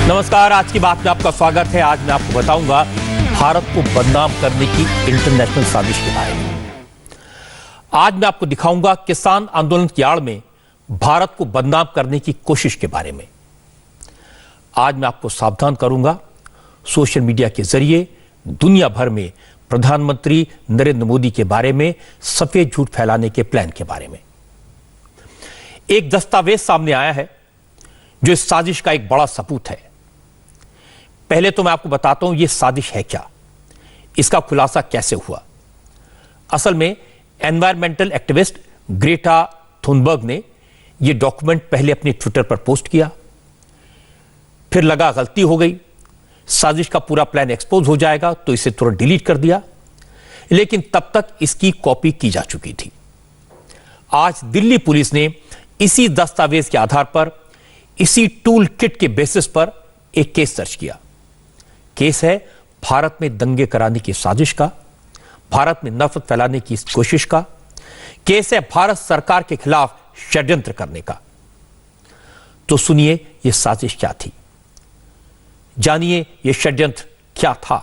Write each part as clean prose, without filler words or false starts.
नमस्कार, आज की बात में आपका स्वागत है। आज मैं आपको बताऊंगा भारत को बदनाम करने की इंटरनेशनल साजिश के बारे में। आज मैं आपको दिखाऊंगा किसान आंदोलन की आड़ में भारत को बदनाम करने की कोशिश के बारे में। आज मैं आपको सावधान करूंगा सोशल मीडिया के जरिए दुनिया भर में प्रधानमंत्री नरेंद्र मोदी के बारे में सफेद झूठ फैलाने के प्लान के बारे में। एक दस्तावेज सामने आया है जो इस साजिश का एक बड़ा सबूत है। पहले तो मैं आपको बताता हूं यह साजिश है क्या, इसका खुलासा कैसे हुआ। असल में एनवायरमेंटल एक्टिविस्ट ग्रेटा थुनबर्ग ने यह डॉक्यूमेंट पहले अपने ट्विटर पर पोस्ट किया, फिर लगा गलती हो गई, साजिश का पूरा प्लान एक्सपोज हो जाएगा तो इसे तुरंत डिलीट कर दिया, लेकिन तब तक इसकी कॉपी की जा चुकी थी। आज दिल्ली पुलिस ने इसी दस्तावेज के आधार पर, इसी टूल किट के बेसिस पर एक केस दर्ज किया। केस है भारत में दंगे कराने की साजिश का, भारत में नफरत फैलाने की कोशिश का। केस है भारत सरकार के खिलाफ षड्यंत्र करने का। तो सुनिए यह साजिश क्या थी, जानिए यह षड्यंत्र क्या था।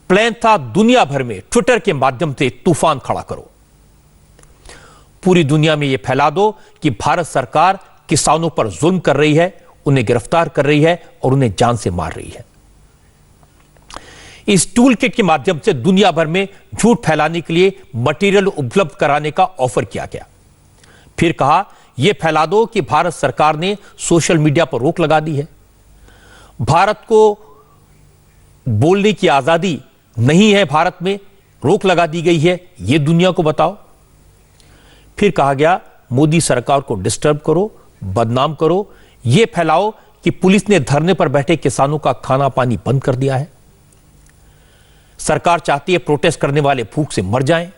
प्लान था दुनिया भर में ट्विटर के माध्यम से तूफान खड़ा करो, पूरी दुनिया में यह फैला दो कि भारत सरकार किसानों पर जुल्म कर रही है, उन्हें गिरफ्तार कर रही है और उन्हें जान से मार रही है। इस टूल किट के माध्यम से दुनिया भर में झूठ फैलाने के लिए मटेरियल उपलब्ध कराने का ऑफर किया गया। फिर कहा यह फैला दो कि भारत सरकार ने सोशल मीडिया पर रोक लगा दी है, भारत को बोलने की आजादी नहीं है, भारत में रोक लगा दी गई है, यह दुनिया को बताओ। फिर कहा गया मोदी सरकार को डिस्टर्ब करो, बदनाम करो, यह फैलाओ कि पुलिस ने धरने पर बैठे किसानों का खाना पानी बंद कर दिया है, सरकार चाहती है प्रोटेस्ट करने वाले भूख से मर जाएं।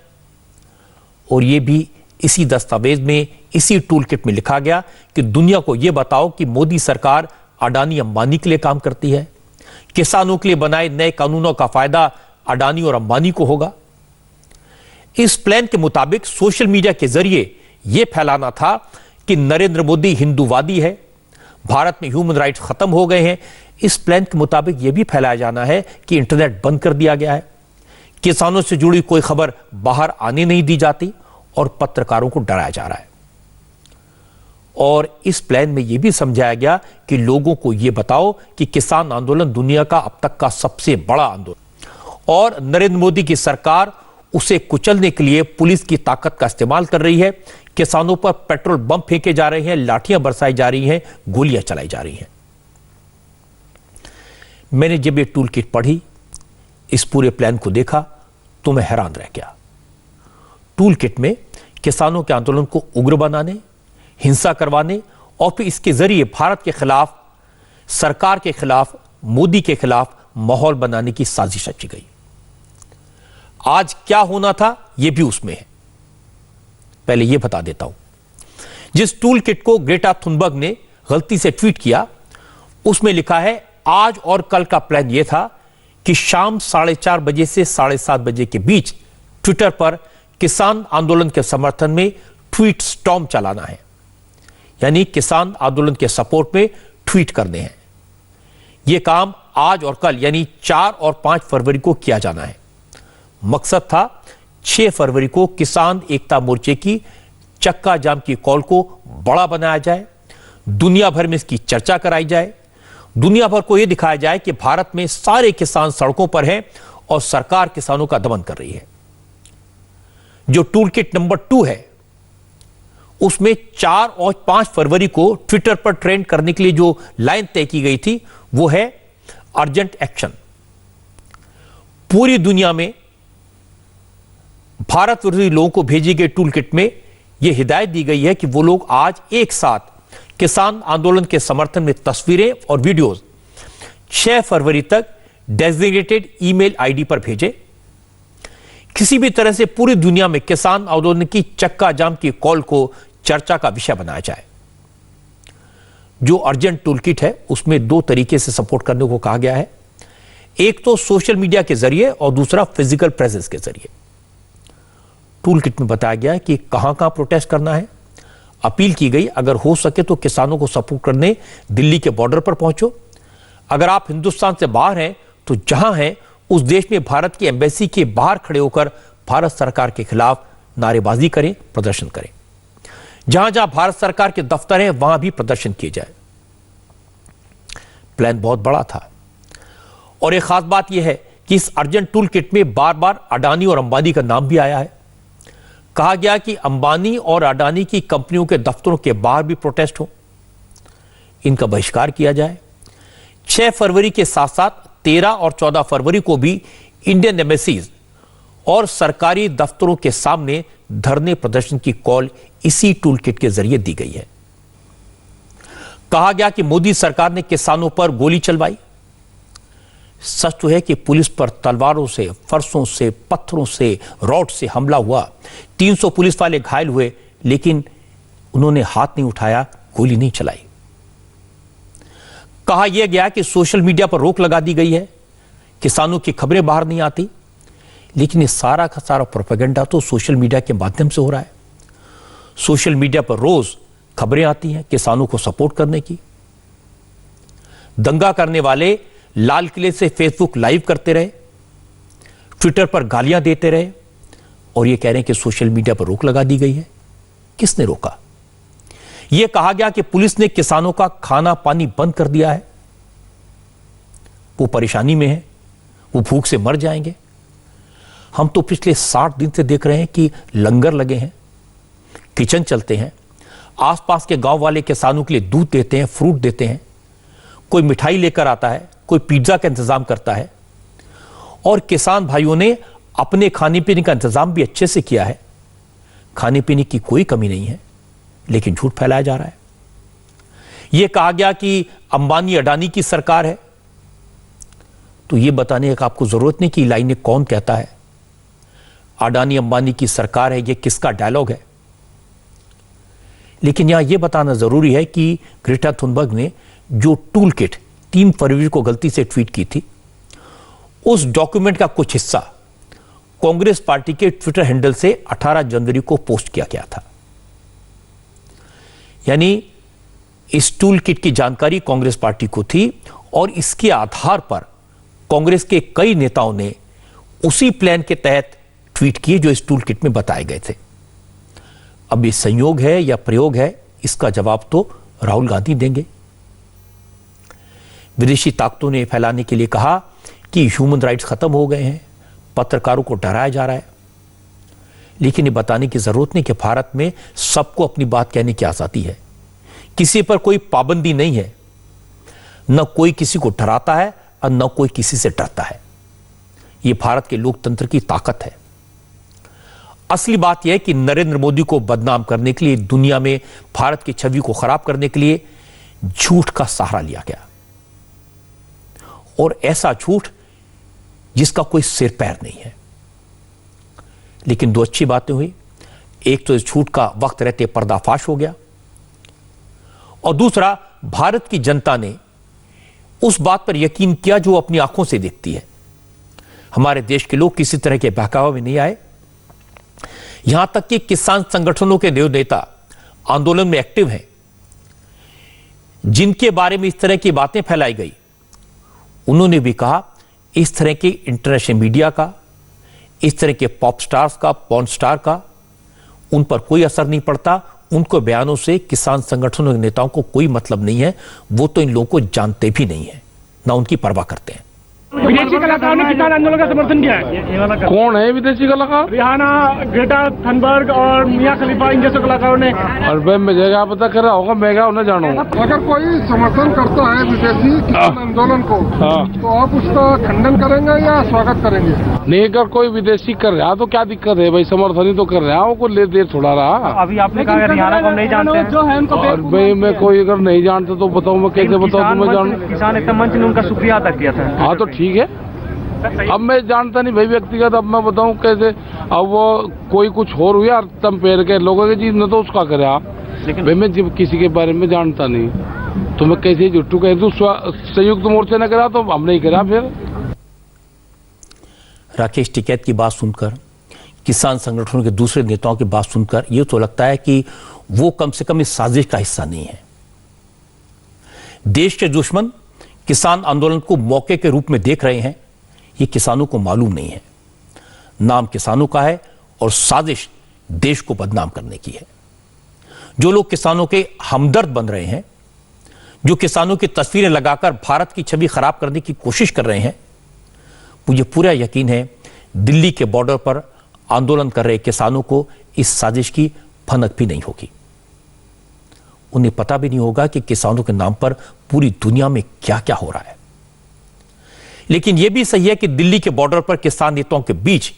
और यह भी इसी दस्तावेज में, इसी टूल किट में लिखा गया कि दुनिया को यह बताओ कि मोदी सरकार अडानी अंबानी के लिए काम करती है, किसानों के लिए बनाए नए कानूनों का फायदा अडानी और अंबानी को होगा। इस प्लान के मुताबिक सोशल मीडिया के जरिए यह फैलाना था कि नरेंद्र मोदी हिंदूवादी है, भारत में ह्यूमन राइट्स खत्म हो गए हैं। इस प्लान के मुताबिक यह भी फैलाया जाना है कि इंटरनेट बंद कर दिया गया है, किसानों से जुड़ी कोई खबर बाहर आने नहीं दी जाती और पत्रकारों को डराया जा रहा है। और इस प्लान में यह भी समझाया गया कि लोगों को यह बताओ कि किसान आंदोलन दुनिया का अब तक का सबसे बड़ा आंदोलन और नरेंद्र मोदी की सरकार उसे कुचलने के लिए पुलिस की ताकत का इस्तेमाल कर रही है। किसानों पर पेट्रोल बम फेंके जा रहे हैं, लाठियां बरसाई जा रही हैं, गोलियां चलाई जा रही हैं। मैंने जब ये टूल किट पढ़ी, इस पूरे प्लान को देखा तो मैं हैरान रह गया। टूल किट में किसानों के आंदोलन को उग्र बनाने, हिंसा करवाने और फिर इसके जरिए भारत के खिलाफ, सरकार के खिलाफ, मोदी के खिलाफ माहौल बनाने की साजिश रची गई। आज क्या होना था यह भी उसमें है। पहले यह बता देता हूं, जिस टूल किट को ग्रेटा थुनबर्ग ने गलती से ट्वीट किया उसमें लिखा है आज और कल का प्लान यह था कि शाम 4:30 बजे से 7:30 बजे के बीच ट्विटर पर किसान आंदोलन के समर्थन में ट्वीट स्टॉर्म चलाना है, यानी किसान आंदोलन के सपोर्ट में ट्वीट करने हैं। यह काम आज और कल यानी 4 और 5 फरवरी को किया जाना है। मकसद था 6 फरवरी को किसान एकता मोर्चे की चक्का जाम की कॉल को बड़ा बनाया जाए, दुनिया भर में इसकी चर्चा कराई जाए, दुनिया भर को यह दिखाया जाए कि भारत में सारे किसान सड़कों पर हैं और सरकार किसानों का दमन कर रही है। जो टूल किट नंबर 2 है उसमें 4 और 5 फरवरी को ट्विटर पर ट्रेंड करने के लिए जो लाइन तय की गई थी वो है अर्जेंट एक्शन। पूरी दुनिया में भारत विरोधी लोगों को भेजी गई टूल किट में यह हिदायत दी गई है कि वो लोग आज एक साथ किसान आंदोलन के समर्थन में तस्वीरें और वीडियोस 6 फरवरी तक डेजिग्नेटेड ईमेल आईडी पर भेजें। किसी भी तरह से पूरी दुनिया में किसान आंदोलन की चक्का जाम की कॉल को चर्चा का विषय बनाया जाए। जो अर्जेंट टूल किट है उसमें 2 तरीके से सपोर्ट करने को कहा गया है। एक तो सोशल मीडिया के जरिए और दूसरा फिजिकल प्रेजेंस के जरिए। टूल किट में बताया गया कि कहां कहां प्रोटेस्ट करना है। अपील की गई अगर हो सके तो किसानों को सपोर्ट करने दिल्ली के बॉर्डर पर पहुंचो। अगर आप हिंदुस्तान से बाहर हैं तो जहां हैं उस देश में भारत की एम्बेसी के बाहर खड़े होकर भारत सरकार के खिलाफ नारेबाजी करें, प्रदर्शन करें। जहां जहां भारत सरकार के दफ्तर हैं वहां भी प्रदर्शन किए जाए। प्लान बहुत बड़ा था और एक खास बात यह है कि इस अर्जेंट टूल किट में बार बार अडानी और अंबानी का नाम भी आया है। कहा गया कि अंबानी और अडानी की कंपनियों के दफ्तरों के बाहर भी प्रोटेस्ट हो, इनका बहिष्कार किया जाए। 6 फरवरी के साथ साथ 13 और 14 फरवरी को भी इंडियन एम्बेसीज और सरकारी दफ्तरों के सामने धरने प्रदर्शन की कॉल इसी टूल किट के जरिए दी गई है। कहा गया कि मोदी सरकार ने किसानों पर गोली चलवाई। सच तो है कि पुलिस पर तलवारों से, फरसों से, पत्थरों से, रॉड से हमला हुआ। 300 पुलिस वाले घायल हुए, लेकिन उन्होंने हाथ नहीं उठाया, गोली नहीं चलाई। कहा यह गया कि सोशल मीडिया पर रोक लगा दी गई है, किसानों की खबरें बाहर नहीं आती। लेकिन ये सारा का सारा प्रोपेगेंडा तो सोशल मीडिया के माध्यम से हो रहा है। सोशल मीडिया पर रोज खबरें आती हैं किसानों को सपोर्ट करने की। दंगा करने वाले लाल किले से फेसबुक लाइव करते रहे, ट्विटर पर गालियां देते रहे और यह कह रहे हैं कि सोशल मीडिया पर रोक लगा दी गई है। किसने रोका? यह कहा गया कि पुलिस ने किसानों का खाना पानी बंद कर दिया है, वो परेशानी में है, वो भूख से मर जाएंगे। हम तो पिछले 60 दिन से देख रहे हैं कि लंगर लगे हैं, किचन चलते हैं, आसपास के गांव वाले किसानों के लिए दूध देते हैं, फ्रूट देते हैं, कोई मिठाई लेकर आता है, कोई पिज्जा का इंतजाम करता है और किसान भाइयों ने अपने खाने पीने का इंतजाम भी अच्छे से किया है। खाने पीने की कोई कमी नहीं है, लेकिन झूठ फैलाया जा रहा है। यह कहा गया कि अंबानी अडानी की सरकार है, तो यह बताने का आपको जरूरत नहीं कि लाइनें कौन कहता है। अडानी अंबानी की सरकार है, यह किसका डायलॉग है। लेकिन यहां यह बताना जरूरी है कि ग्रेटा थुनबर्ग ने जो टूल किट 3 फरवरी को गलती से ट्वीट की थी, उस डॉक्यूमेंट का कुछ हिस्सा कांग्रेस पार्टी के ट्विटर हैंडल से 18 जनवरी को पोस्ट किया गया था। यानी इस टूल किट की जानकारी कांग्रेस पार्टी को थी और इसके आधार पर कांग्रेस के कई नेताओं ने उसी प्लान के तहत ट्वीट किए जो इस टूल किट में बताए गए थे। अब ये संयोग है या प्रयोग है, इसका जवाब तो राहुल गांधी देंगे। विदेशी ताकतों ने फैलाने के लिए कहा कि ह्यूमन राइट्स खत्म हो गए हैं, पत्रकारों को डराया जा रहा है। लेकिन ये बताने की जरूरत नहीं कि भारत में सबको अपनी बात कहने की आजादी है, किसी पर कोई पाबंदी नहीं है, न कोई किसी को डराता है और न कोई किसी से डरता है। यह भारत के लोकतंत्र की ताकत है। असली बात यह है कि नरेंद्र मोदी को बदनाम करने के लिए, दुनिया में भारत की छवि को खराब करने के लिए झूठ का सहारा लिया गया, और ऐसा झूठ जिसका कोई सिर पैर नहीं है। लेकिन 2 अच्छी बातें हुई। एक तो इस झूठ का वक्त रहते पर्दाफाश हो गया, और दूसरा भारत की जनता ने उस बात पर यकीन किया जो अपनी आंखों से देखती है। हमारे देश के लोग किसी तरह के बहकावे में नहीं आए। यहां तक कि किसान संगठनों के नेता आंदोलन में एक्टिव हैं, जिनके बारे में इस तरह की बातें फैलाई गई, उन्होंने भी कहा इस तरह के इंटरनेशनल मीडिया का, इस तरह के पॉप स्टार्स का, पॉर्न स्टार का उन पर कोई असर नहीं पड़ता। उनको बयानों से किसान संगठनों के नेताओं को कोई मतलब नहीं है। वो तो इन लोगों को जानते भी नहीं है, ना उनकी परवाह करते हैं। विदेशी कलाकारों ने किसान आंदोलन का समर्थन किया है। कौन है विदेशी कलाकार? रिहाना, ग्रेटा थनबर्ग और मियां खलीफा, इन जैसे कलाकारों ने। और भाई मुझे क्या पता कर रहा होगा, मैं क्या उन्हें जानू। अगर कोई समर्थन करता है विदेशी किसान आंदोलन को, तो आप उसका खंडन करेंगे या स्वागत करेंगे? नहीं, अगर कोई विदेशी कर रहा तो क्या दिक्कत है भाई, समर्थन ही तो कर रहा है, वो ले देर थोड़ा रहा। अभी आपने कहा रिहाना को हम नहीं जानते जो है उनको। और भाई मैं कोई अगर नहीं जानता तो बताऊँ, मैं कैसे बताऊँ तुम्हें जानू? किसान एकता मंच ने उनका शुक्रिया अदा किया था। हाँ तो ठीक है, अब मैं जानता नहीं भाई व्यक्तिगत, अब मैं बताऊं कैसे। अब वो कोई कुछ और हुआ तम पैर के लोगों की चीज न तो उसका करे आप, लेकिन भाई मैं जब किसी के बारे में जानता नहीं तो मैं कैसे जुट्टू कह दूं। संयुक्त मोर्चे ने करा तो हम नहीं करा। फिर राकेश टिकैत की बात सुनकर, किसान संगठनों के दूसरे नेताओं की बात सुनकर यह तो लगता है कि वो कम से कम इस साजिश का हिस्सा नहीं है। देश के दुश्मन किसान आंदोलन को मौके के रूप में देख रहे हैं, ये किसानों को मालूम नहीं है। नाम किसानों का है और साजिश देश को बदनाम करने की है। जो लोग किसानों के हमदर्द बन रहे हैं, जो किसानों की तस्वीरें लगाकर भारत की छवि खराब करने की कोशिश कर रहे हैं, मुझे पूरा यकीन है दिल्ली के बॉर्डर पर आंदोलन कर रहे किसानों को इस साजिश की भनक भी नहीं होगी। उन्हें पता भी नहीं होगा कि किसानों के नाम पर पूरी दुनिया में क्या क्या हो रहा है। लेकिन यह भी सही है कि दिल्ली के बॉर्डर पर किसान नेताओं के बीच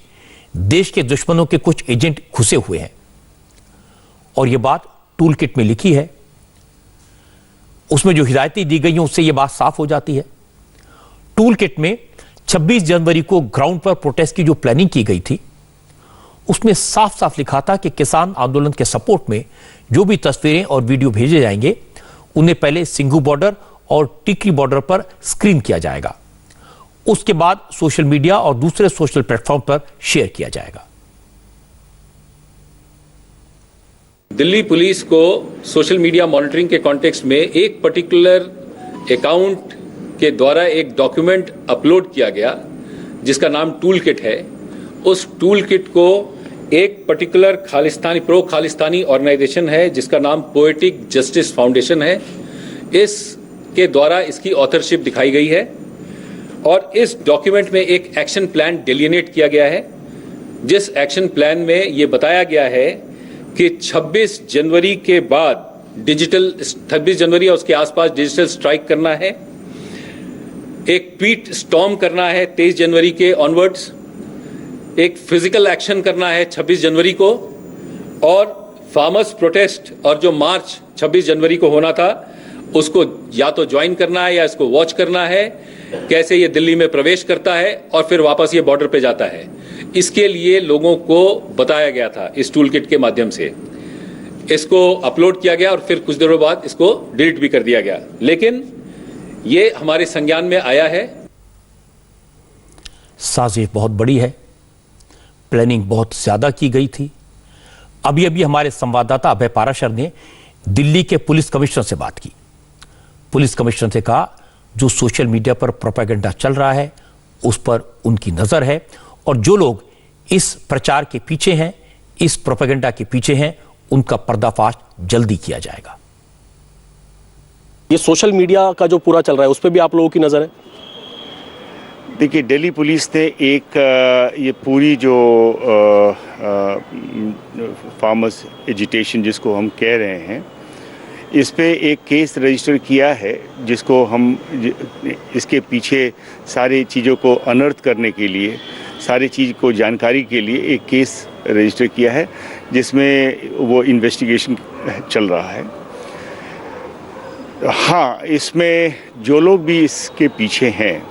देश के दुश्मनों के कुछ एजेंट घुसे हुए हैं और यह बात टूल किट में लिखी है। उसमें जो हिदायतें दी गई हैं उससे यह बात साफ हो जाती है। टूल किट में 26 जनवरी को ग्राउंड पर प्रोटेस्ट की जो प्लानिंग की गई थी, उसमें साफ साफ लिखा था कि किसान आंदोलन के सपोर्ट में जो भी तस्वीरें और वीडियो भेजे जाएंगे, उन्हें पहले सिंघू बॉर्डर और टिकरी बॉर्डर पर स्क्रीन किया जाएगा। उसके बाद सोशल मीडिया और दूसरे सोशल प्लेटफॉर्म पर शेयर किया जाएगा। दिल्ली पुलिस को सोशल मीडिया मॉनिटरिंग के कॉन्टेक्स्ट में एक पर्टिकुलर अकाउंट के द्वारा एक डॉक्यूमेंट अपलोड किया गया जिसका नाम टूल किट है। उस टूल किट को एक पर्टिकुलर प्रो खालिस्तानी ऑर्गेनाइजेशन है जिसका नाम पोएटिक जस्टिस फाउंडेशन है, इसके द्वारा इसकी ऑथरशिप दिखाई गई है और इस डॉक्यूमेंट में एक एक्शन प्लान डिलिनेट किया गया है, जिस एक्शन प्लान में यह बताया गया है कि 26 जनवरी के बाद 26 जनवरी और उसके आसपास डिजिटल स्ट्राइक करना है, एक ट्वीट स्टॉर्म करना है 23 जनवरी के ऑनवर्ड्स, एक फिजिकल एक्शन करना है 26 जनवरी को, और फार्मर्स प्रोटेस्ट और जो मार्च 26 जनवरी को होना था उसको या तो ज्वाइन करना है या इसको वॉच करना है, कैसे ये दिल्ली में प्रवेश करता है और फिर वापस ये बॉर्डर पे जाता है। इसके लिए लोगों को बताया गया था इस टूल किट के माध्यम से। इसको अपलोड किया गया और फिर कुछ देरों बाद इसको डिलीट भी कर दिया गया, लेकिन ये हमारे संज्ञान में आया है। साजिश बहुत बड़ी है, प्लानिंग बहुत ज्यादा की गई थी। अभी अभी हमारे संवाददाता अभय पाराशर ने दिल्ली के पुलिस कमिश्नर से बात की। पुलिस कमिश्नर से कहा जो सोशल मीडिया पर प्रोपेगेंडा चल रहा है उस पर उनकी नजर है और जो लोग इस प्रचार के पीछे हैं, इस प्रोपेगेंडा के पीछे हैं, उनका पर्दाफाश जल्दी किया जाएगा। ये सोशल मीडिया का जो पूरा चल रहा है उस पर भी आप लोगों की नजर है? देखिए, दिल्ली पुलिस ने एक ये पूरी जो फार्मर्स एजिटेशन जिसको हम कह रहे हैं, इस पे एक केस रजिस्टर किया है जिसको हम इसके पीछे सारी चीज़ों को अनर्थ करने के लिए, सारी चीज़ को जानकारी के लिए एक केस रजिस्टर किया है जिसमें वो इन्वेस्टिगेशन चल रहा है। हाँ, इसमें जो लोग भी इसके पीछे हैं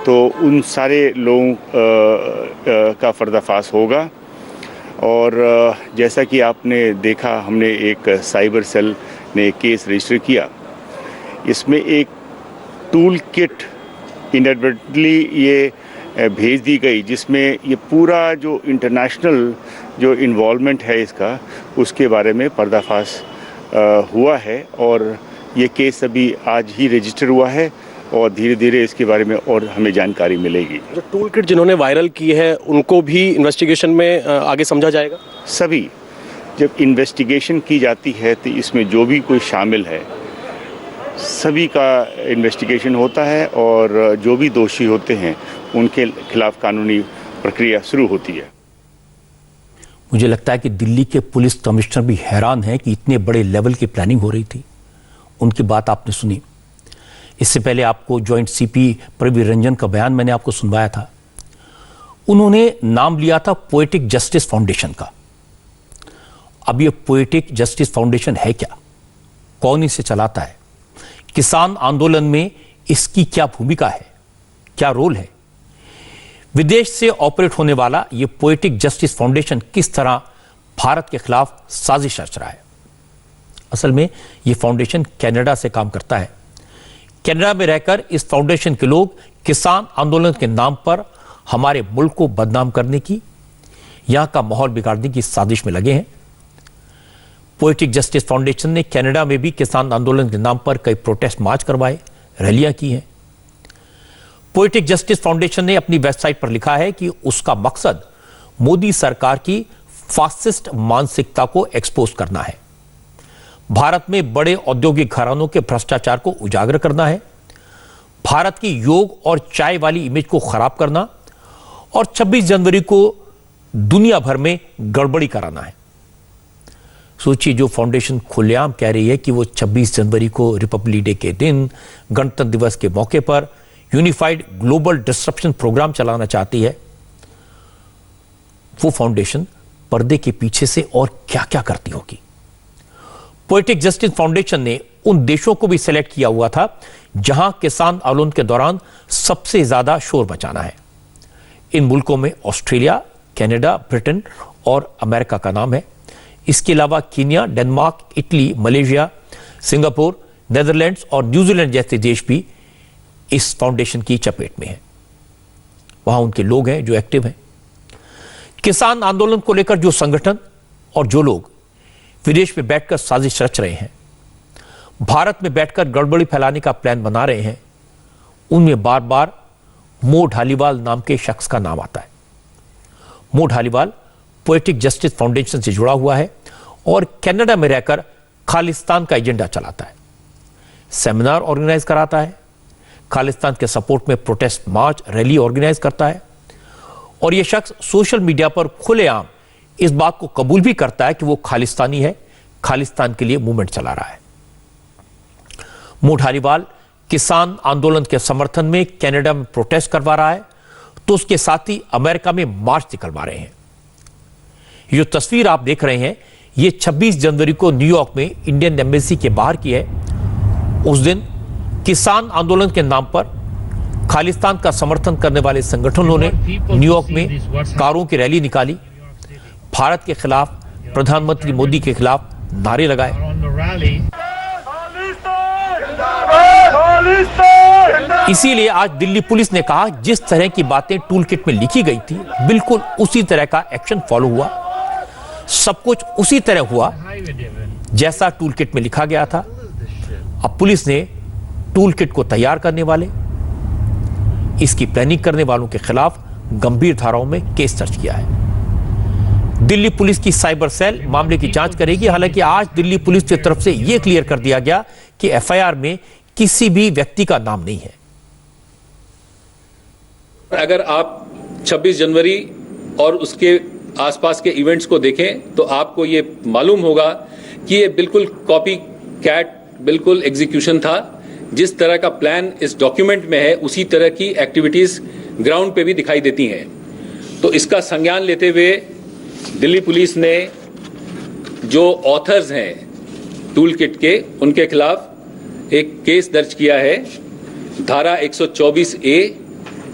तो उन सारे लोगों का पर्दाफाश होगा और जैसा कि आपने देखा, हमने एक साइबर सेल ने केस रजिस्टर किया। इसमें एक टूल किट इनएडवर्टेंटली ये भेज दी गई जिसमें ये पूरा जो इंटरनेशनल जो इन्वॉल्वमेंट है इसका, उसके बारे में पर्दाफाश हुआ है और ये केस अभी आज ही रजिस्टर हुआ है और धीरे धीरे इसके बारे में और हमें जानकारी मिलेगी। जो टूल किट जिन्होंने वायरल की है उनको भी इन्वेस्टिगेशन में आगे समझा जाएगा? सभी, जब इन्वेस्टिगेशन की जाती है तो इसमें जो भी कोई शामिल है सभी का इन्वेस्टिगेशन होता है और जो भी दोषी होते हैं उनके खिलाफ कानूनी प्रक्रिया शुरू होती है। मुझे लगता है कि दिल्ली के पुलिस कमिश्नर भी हैरान हैं कि इतने बड़े लेवल की प्लानिंग हो रही थी। उनकी बात आपने सुनी। इससे पहले आपको जॉइंट सीपी प्रवीर रंजन का बयान मैंने आपको सुनवाया था। उन्होंने नाम लिया था पोएटिक जस्टिस फाउंडेशन का। अब ये पोएटिक जस्टिस फाउंडेशन है क्या? कौन इसे चलाता है? किसान आंदोलन में इसकी क्या भूमिका है, क्या रोल है? विदेश से ऑपरेट होने वाला ये पोएटिक जस्टिस फाउंडेशन किस तरह भारत के खिलाफ साजिश रच रहा है? असल में ये फाउंडेशन कनाडा से काम करता है। कनाडा में रहकर इस फाउंडेशन के लोग किसान आंदोलन के नाम पर हमारे मुल्क को बदनाम करने की, यहां का माहौल बिगाड़ने की साजिश में लगे हैं। पोएटिक जस्टिस फाउंडेशन ने कनाडा में भी किसान आंदोलन के नाम पर कई प्रोटेस्ट मार्च करवाए, रैलियां की हैं। पोएटिक जस्टिस फाउंडेशन ने अपनी वेबसाइट पर लिखा है कि उसका मकसद मोदी सरकार की फासिस्ट मानसिकता को एक्सपोज करना है, भारत में बड़े औद्योगिक घरानों के भ्रष्टाचार को उजागर करना है, भारत की योग और चाय वाली इमेज को खराब करना और 26 जनवरी को दुनिया भर में गड़बड़ी कराना है। सोचिए, जो फाउंडेशन खुलेआम कह रही है कि वो 26 जनवरी को रिपब्लिक डे के दिन, गणतंत्र दिवस के मौके पर यूनिफाइड ग्लोबल डिस्ट्रप्शन प्रोग्राम चलाना चाहती है, वो फाउंडेशन पर्दे के पीछे से और क्या क्या करती होगी। पोएटिक जस्टिस फाउंडेशन ने उन देशों को भी सिलेक्ट किया हुआ था जहां किसान आंदोलन के दौरान सबसे ज्यादा शोर मचाना है। इन मुल्कों में ऑस्ट्रेलिया, कनाडा, ब्रिटेन और अमेरिका का नाम है। इसके अलावा Kenya, Denmark, Italy, Malaysia, Singapore, Netherlands और न्यूजीलैंड जैसे देश भी इस फाउंडेशन की चपेट में हैं। वहां उनके लोग हैं जो एक्टिव हैं। किसान आंदोलन को लेकर जो संगठन और जो लोग विदेश में बैठकर साजिश रच रहे हैं, भारत में बैठकर गड़बड़ी फैलाने का प्लान बना रहे हैं, उनमें बार बार मो ढालीवाल नाम के शख्स का नाम आता है। मो ढालीवाल पोएटिक जस्टिस फाउंडेशन से जुड़ा हुआ है और कनाडा में रहकर खालिस्तान का एजेंडा चलाता है, सेमिनार ऑर्गेनाइज कराता है, खालिस्तान के सपोर्ट में प्रोटेस्ट मार्च, रैली ऑर्गेनाइज करता है और यह शख्स सोशल मीडिया पर खुलेआम इस बात को कबूल भी करता है कि वो खालिस्तानी है, खालिस्तान के लिए मूवमेंट चला रहा है। मो ढालीवाल किसान आंदोलन के समर्थन में कनाडा में प्रोटेस्ट करवा रहा है तो उसके साथ ही अमेरिका में मार्च निकलवा रहे हैं। ये जो तस्वीर आप देख रहे हैं, ये 26 जनवरी को न्यूयॉर्क में इंडियन एम्बेसी के बाहर की है। उस दिन किसान आंदोलन के नाम पर खालिस्तान का समर्थन करने वाले संगठनों ने न्यूयॉर्क में कारों की रैली निकाली, भारत के खिलाफ, प्रधानमंत्री मोदी के खिलाफ नारे लगाए। इसीलिए आज दिल्ली पुलिस ने कहा, जिस तरह की बातें टूल किट में लिखी गई थी, बिल्कुल उसी तरह का एक्शन फॉलो हुआ। सब कुछ उसी तरह हुआ जैसा टूल किट में लिखा गया था। अब पुलिस ने टूल किट को तैयार करने वाले, इसकी प्लानिंग करने वालों के खिलाफ गंभीर धाराओं में केस दर्ज किया है। दिल्ली पुलिस की साइबर सेल मामले की जांच करेगी। हालांकि आज दिल्ली पुलिस की तरफ से यह क्लियर कर दिया गया कि एफआईआर में किसी भी व्यक्ति का नाम नहीं है। अगर आप 26 जनवरी और उसके आसपास के इवेंट्स को देखें तो आपको ये मालूम होगा कि ये बिल्कुल कॉपी कैट, बिल्कुल एग्जीक्यूशन था। जिस तरह का प्लान इस डॉक्यूमेंट में है, उसी तरह की एक्टिविटीज ग्राउंड पे भी दिखाई देती हैं। तो इसका संज्ञान लेते हुए दिल्ली पुलिस ने जो ऑथर्स हैं टूल किट के, उनके खिलाफ एक केस दर्ज किया है। धारा 124A,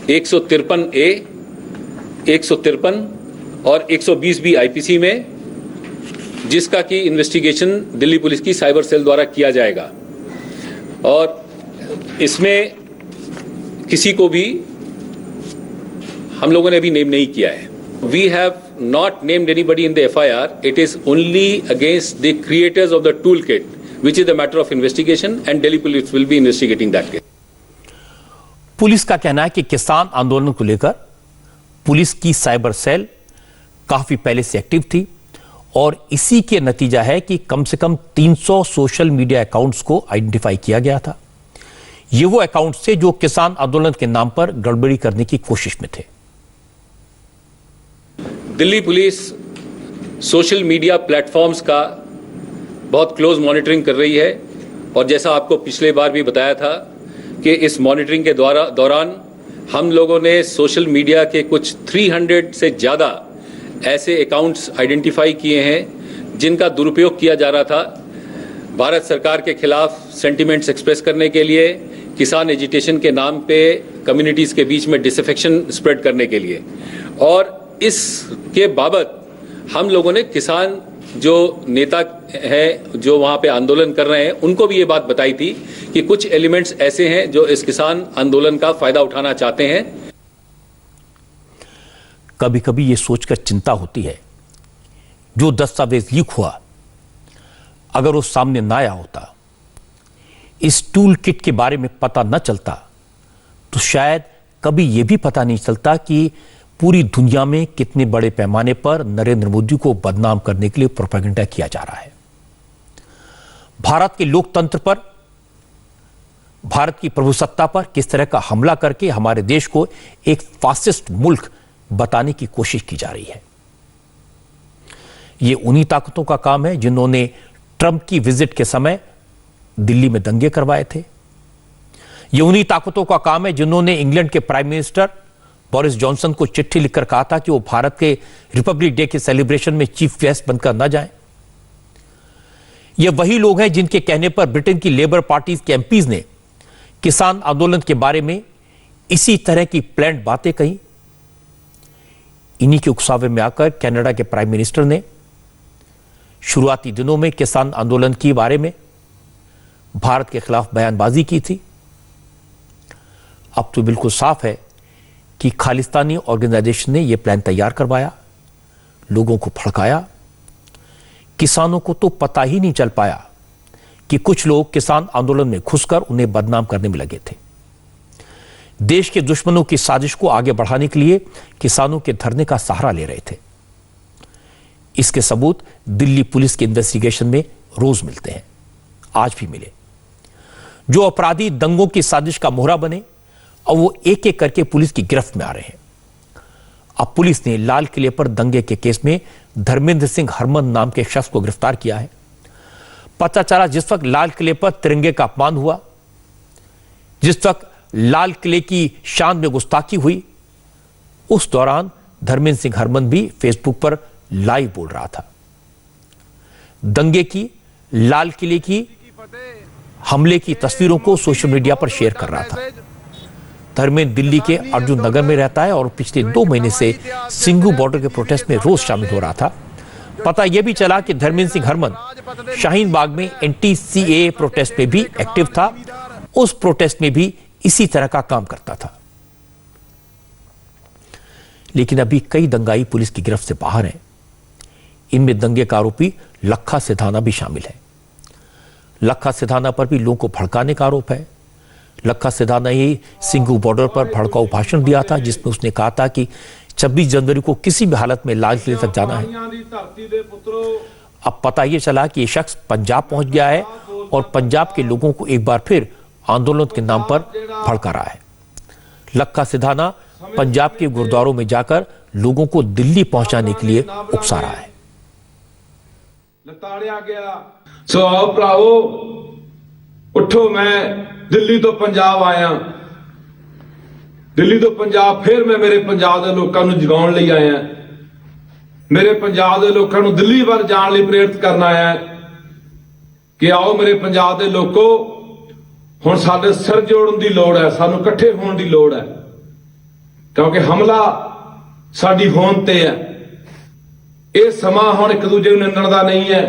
153A, 153 और 120B आईपीसी में, जिसका कि इन्वेस्टिगेशन दिल्ली पुलिस की साइबर सेल द्वारा किया जाएगा। और इसमें किसी को भी हम लोगों ने अभी नेम नहीं किया है। We have not named anybody in the FIR. It is only against the creators of the toolkit, which is a matter of investigation, and Delhi police will be investigating that case. Police का कहना है कि किसान आंदोलन को लेकर police की cyber cell काफी पहले से एक्टिव थी और इसी के नतीजा है कि कम से कम 300 सोशल मीडिया अकाउंट्स को आइडेंटिफाई किया गया था। ये वो अकाउंट्स थे जो किसान आंदोलन के नाम पर गड़बड़ी करने की कोशिश में थे। Delhi police social media platforms का बहुत क्लोज मॉनिटरिंग कर रही है और जैसा आपको पिछले बार भी बताया था कि इस मॉनिटरिंग के दौरान हम लोगों ने सोशल मीडिया के कुछ 300 से ज़्यादा ऐसे अकाउंट्स आइडेंटिफाई किए हैं जिनका दुरुपयोग किया जा रहा था भारत सरकार के खिलाफ सेंटिमेंट्स एक्सप्रेस करने के लिए, किसान एजिटेशन के नाम पे कम्युनिटीज़ के बीच में डिसअफेक्शन स्प्रेड करने के लिए। और इसके बाबत हम लोगों ने किसान जो नेता हैं जो वहाँ पे आंदोलन कर रहे हैं उनको भी ये बात बताई थी कि कुछ एलिमेंट्स ऐसे हैं जो इस किसान आंदोलन का फायदा उठाना चाहते हैं। कभी कभी ये सोचकर चिंता होती है, जो दस्तावेज लीक हुआ अगर वो सामने ना आया होता, इस टूल किट के बारे में पता न चलता, तो शायद कभी यह भी पता नहीं चलता कि पूरी दुनिया में कितने बड़े पैमाने पर नरेंद्र मोदी को बदनाम करने के लिए प्रोपेगेंडा किया जा रहा है। भारत के लोकतंत्र पर, भारत की प्रभुसत्ता पर किस तरह का हमला करके हमारे देश को एक फासिस्ट मुल्क बताने की कोशिश की जा रही है। यह उन्हीं ताकतों का काम है जिन्होंने ट्रंप की विजिट के समय दिल्ली में दंगे करवाए थे। यह उन्हीं ताकतों का काम है जिन्होंने इंग्लैंड के प्राइम मिनिस्टर बोरिस जॉनसन को चिट्ठी लिखकर कहा था कि वो भारत के रिपब्लिक डे के सेलिब्रेशन में चीफ गेस्ट बनकर न जाएं। ये वही लोग हैं जिनके कहने पर ब्रिटेन की लेबर पार्टी के एमपीज ने किसान आंदोलन के बारे में इसी तरह की प्लान्ड बातें कही। इन्हीं के उकसावे में आकर कनाडा के प्राइम मिनिस्टर ने शुरुआती दिनों में किसान आंदोलन के बारे में भारत के खिलाफ बयानबाजी की थी। अब तो बिल्कुल साफ है कि खालिस्तानी ऑर्गेनाइजेशन ने यह प्लान तैयार करवाया, लोगों को भड़काया। किसानों को तो पता ही नहीं चल पाया कि कुछ लोग किसान आंदोलन में घुसकर उन्हें बदनाम करने में लगे थे। देश के दुश्मनों की साजिश को आगे बढ़ाने के लिए किसानों के धरने का सहारा ले रहे थे। इसके सबूत दिल्ली पुलिस के इन्वेस्टिगेशन में रोज मिलते हैं, आज भी मिले। जो अपराधी दंगों की साजिश का मोहरा बने, अब वो एक एक करके पुलिस की गिरफ्त में आ रहे हैं। अब पुलिस ने लाल किले पर दंगे के केस में धर्मेंद्र सिंह हरमन नाम के शख्स को गिरफ्तार किया है। पता चला जिस वक्त लाल किले पर तिरंगे का अपमान हुआ, जिस वक्त लाल किले की शान में गुस्ताखी हुई, उस दौरान धर्मेंद्र सिंह हरमन भी फेसबुक पर लाइव बोल रहा था। दंगे की, लाल किले की हमले की तस्वीरों को सोशल मीडिया पर शेयर कर रहा था। धर्मेंद्र दिल्ली के अर्जुन नगर में रहता है और पिछले 2 महीने से सिंघू बॉर्डर के प्रोटेस्ट में रोज शामिल हो रहा था। पता यह भी चला कि धर्मेंद्र सिंह हरमन शाहीन बाग में एंटी सीएए प्रोटेस्ट में भी एक्टिव था। उस प्रोटेस्ट में भी इसी तरह का काम करता था। लेकिन अभी कई दंगाई पुलिस की गिरफ्त से बाहर हैं। इनमें दंगे का आरोपी लखा सिधाना भी शामिल है। लखा सिधाना पर भी लोगों को भड़काने का आरोप है। लखा सिधाना ही सिंघू बॉर्डर पर भड़काऊ भाषण दिया था, जिसमें उसने कहा था कि 26 जनवरी को किसी भी हालत में लाल किले तक जाना है। अब पता यह चला कि यह शख्स पंजाब पहुंच गया है और पंजाब के लोगों को एक बार फिर आंदोलन के नाम पर भड़का रहा है। लखा सिधाना पंजाब के गुरुद्वारों में जाकर लोगों को दिल्ली पहुंचाने के लिए उकसा रहा है। सो आओ भरावो, उठो, मैं दिल्ली तो पंजाब आया। दिल्ली तो पंजाब फिर मैं मेरे पंजाब के लोगों को जगाउण लई आया। मेरे पंजाब के लोगों को दिल्ली वाल जाण लई प्रेरित करना आया कि आओ मेरे पंजाब के लोगों, हुण साडे सिर जोड़न की लोड़ है, सानू इकट्ठे होण की लोड़ है, क्योंकि हमला साडी होंद ते है। ये समा हुण एक दूजे नूं निंदण दा नहीं है,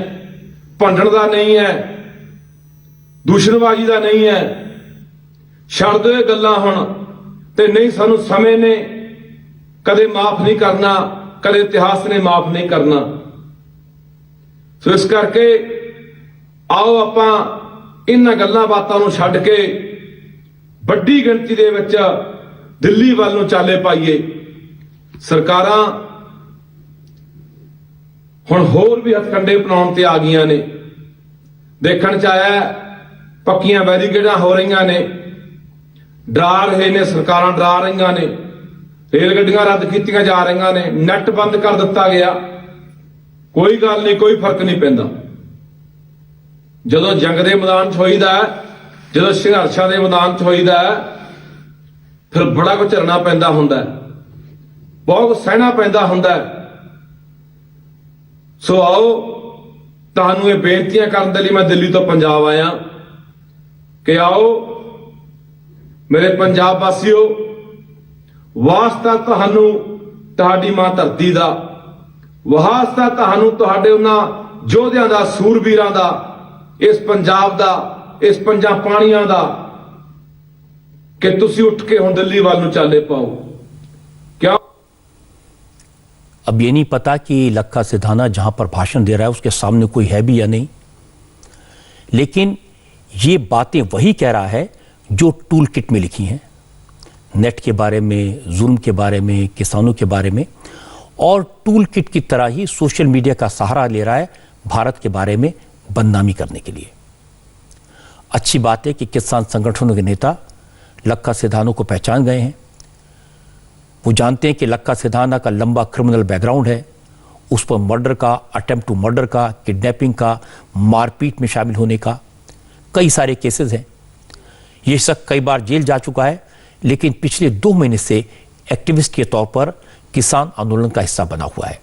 भंडण दा नहीं है, दूषणबाजी दा नहीं है। छड़ दो ये गल्लां हुण, ते नहीं सानू समय ने कदे माफ नहीं करना, कदे इतिहास ने माफ नहीं करना। सो इस करके आओ आपां इन्हां गल्लां बातां नूं छड्ड के वड्डी गिणती दे विच दिल्ली ਵੱਲ ਨੂੰ ਚਾਲੇ ਪਾਈਏ। ਸਰਕਾਰਾਂ ਹੁਣ ਹੋਰ ਵੀ ਹਥਕੰਡੇ ਅਪਣਾਉਣ ਤੇ ਆ ਗਈਆਂ ਨੇ। ਦੇਖਣ ਚ ਆਇਆ ਪੱਕੀਆਂ ਬੈਰੀਕੇਡਾਂ ਹੋ ਰਹੀਆਂ ਨੇ, ਡਰਾ ਰਹੇ ਨੇ, ਸਰਕਾਰਾਂ ਡਰਾ ਰਹੀਆਂ ਨੇ, ਰੇਲ ਗੱਡੀਆਂ ਰੱਦ ਕੀਤੀਆਂ ਜਾ ਰਹੀਆਂ ਨੇ, ਨੈਟ ਬੰਦ ਕਰ ਦਿੱਤਾ ਗਿਆ। ਕੋਈ ਗੱਲ ਨਹੀਂ, ਕੋਈ ਫਰਕ ਨਹੀਂ ਪੈਂਦਾ। ਜਦੋਂ ਜੰਗ ਦੇ ਮੈਦਾਨ 'ਚ ਹੋਈਦਾ, ਜਦੋਂ ਸੰਘਰਸ਼ਾਂ ਦੇ ਮੈਦਾਨ 'ਚ ਹੋਈਦਾ, फिर बड़ा कुछ झरना पैंदा हुंदा, बहुत कुछ सहना पैंदा हुंदा। सो आओ, तुहानू ये बेनतियां करन दे लई मैं दिल्ली तो पंजाब आया कि आओ मेरे पंजाब वासियों, वास्ता तुहानू तुहाडी मां धरती दा, वास्ता तुहानू तुहाडे उन्हां योद्धियां दा, सूरबीरां दा, इस पंजाब दा, इस पंजां पाणियां दा, कि तुसी उठ के हुण दिल्ली वाल नूं चाले पाओ। क्या अब ये नहीं पता कि लक्का सिधाना जहां पर भाषण दे रहा है उसके सामने कोई है भी या नहीं, लेकिन ये बातें वही कह रहा है जो टूल किट में लिखी हैं, नेट के बारे में, जुल्म के बारे में, किसानों के बारे में, और टूल किट की तरह ही सोशल मीडिया का सहारा ले रहा है भारत के बारे में बदनामी करने के लिए। अच्छी बात है कि किसान संगठनों के नेता लक्का सिधाना को पहचान गए हैं। वो जानते हैं कि लक्का सिधाना का लंबा क्रिमिनल बैकग्राउंड है, उस पर मर्डर का, अटेम्प्ट टू मर्डर का, किडनैपिंग का, मारपीट में शामिल होने का कई सारे केसेस हैं। ये शख्स कई बार जेल जा चुका है, लेकिन पिछले 2 महीने से एक्टिविस्ट के तौर पर किसान आंदोलन का हिस्सा बना हुआ है।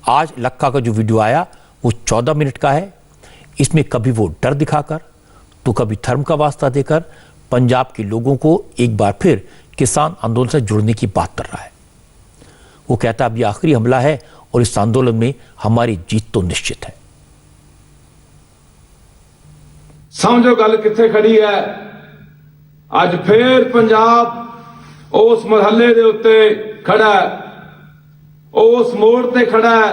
आज लक्का का जो वीडियो आया वो 14 मिनट का है। इसमें कभी वो डर दिखाकर तो कभी धर्म का वास्ता देकर पंजाब के लोगों को एक बार फिर किसान आंदोलन से जुड़ने की बात कर रहा है। वो कहता है अब ये आखिरी हमला है और इस आंदोलन में हमारी जीत तो निश्चित है। समझो गल किथे खड़ी है। अज फिर पंजाब उस मरहले दे उत्ते खड़ा है, उस मोड़ ते खड़ा है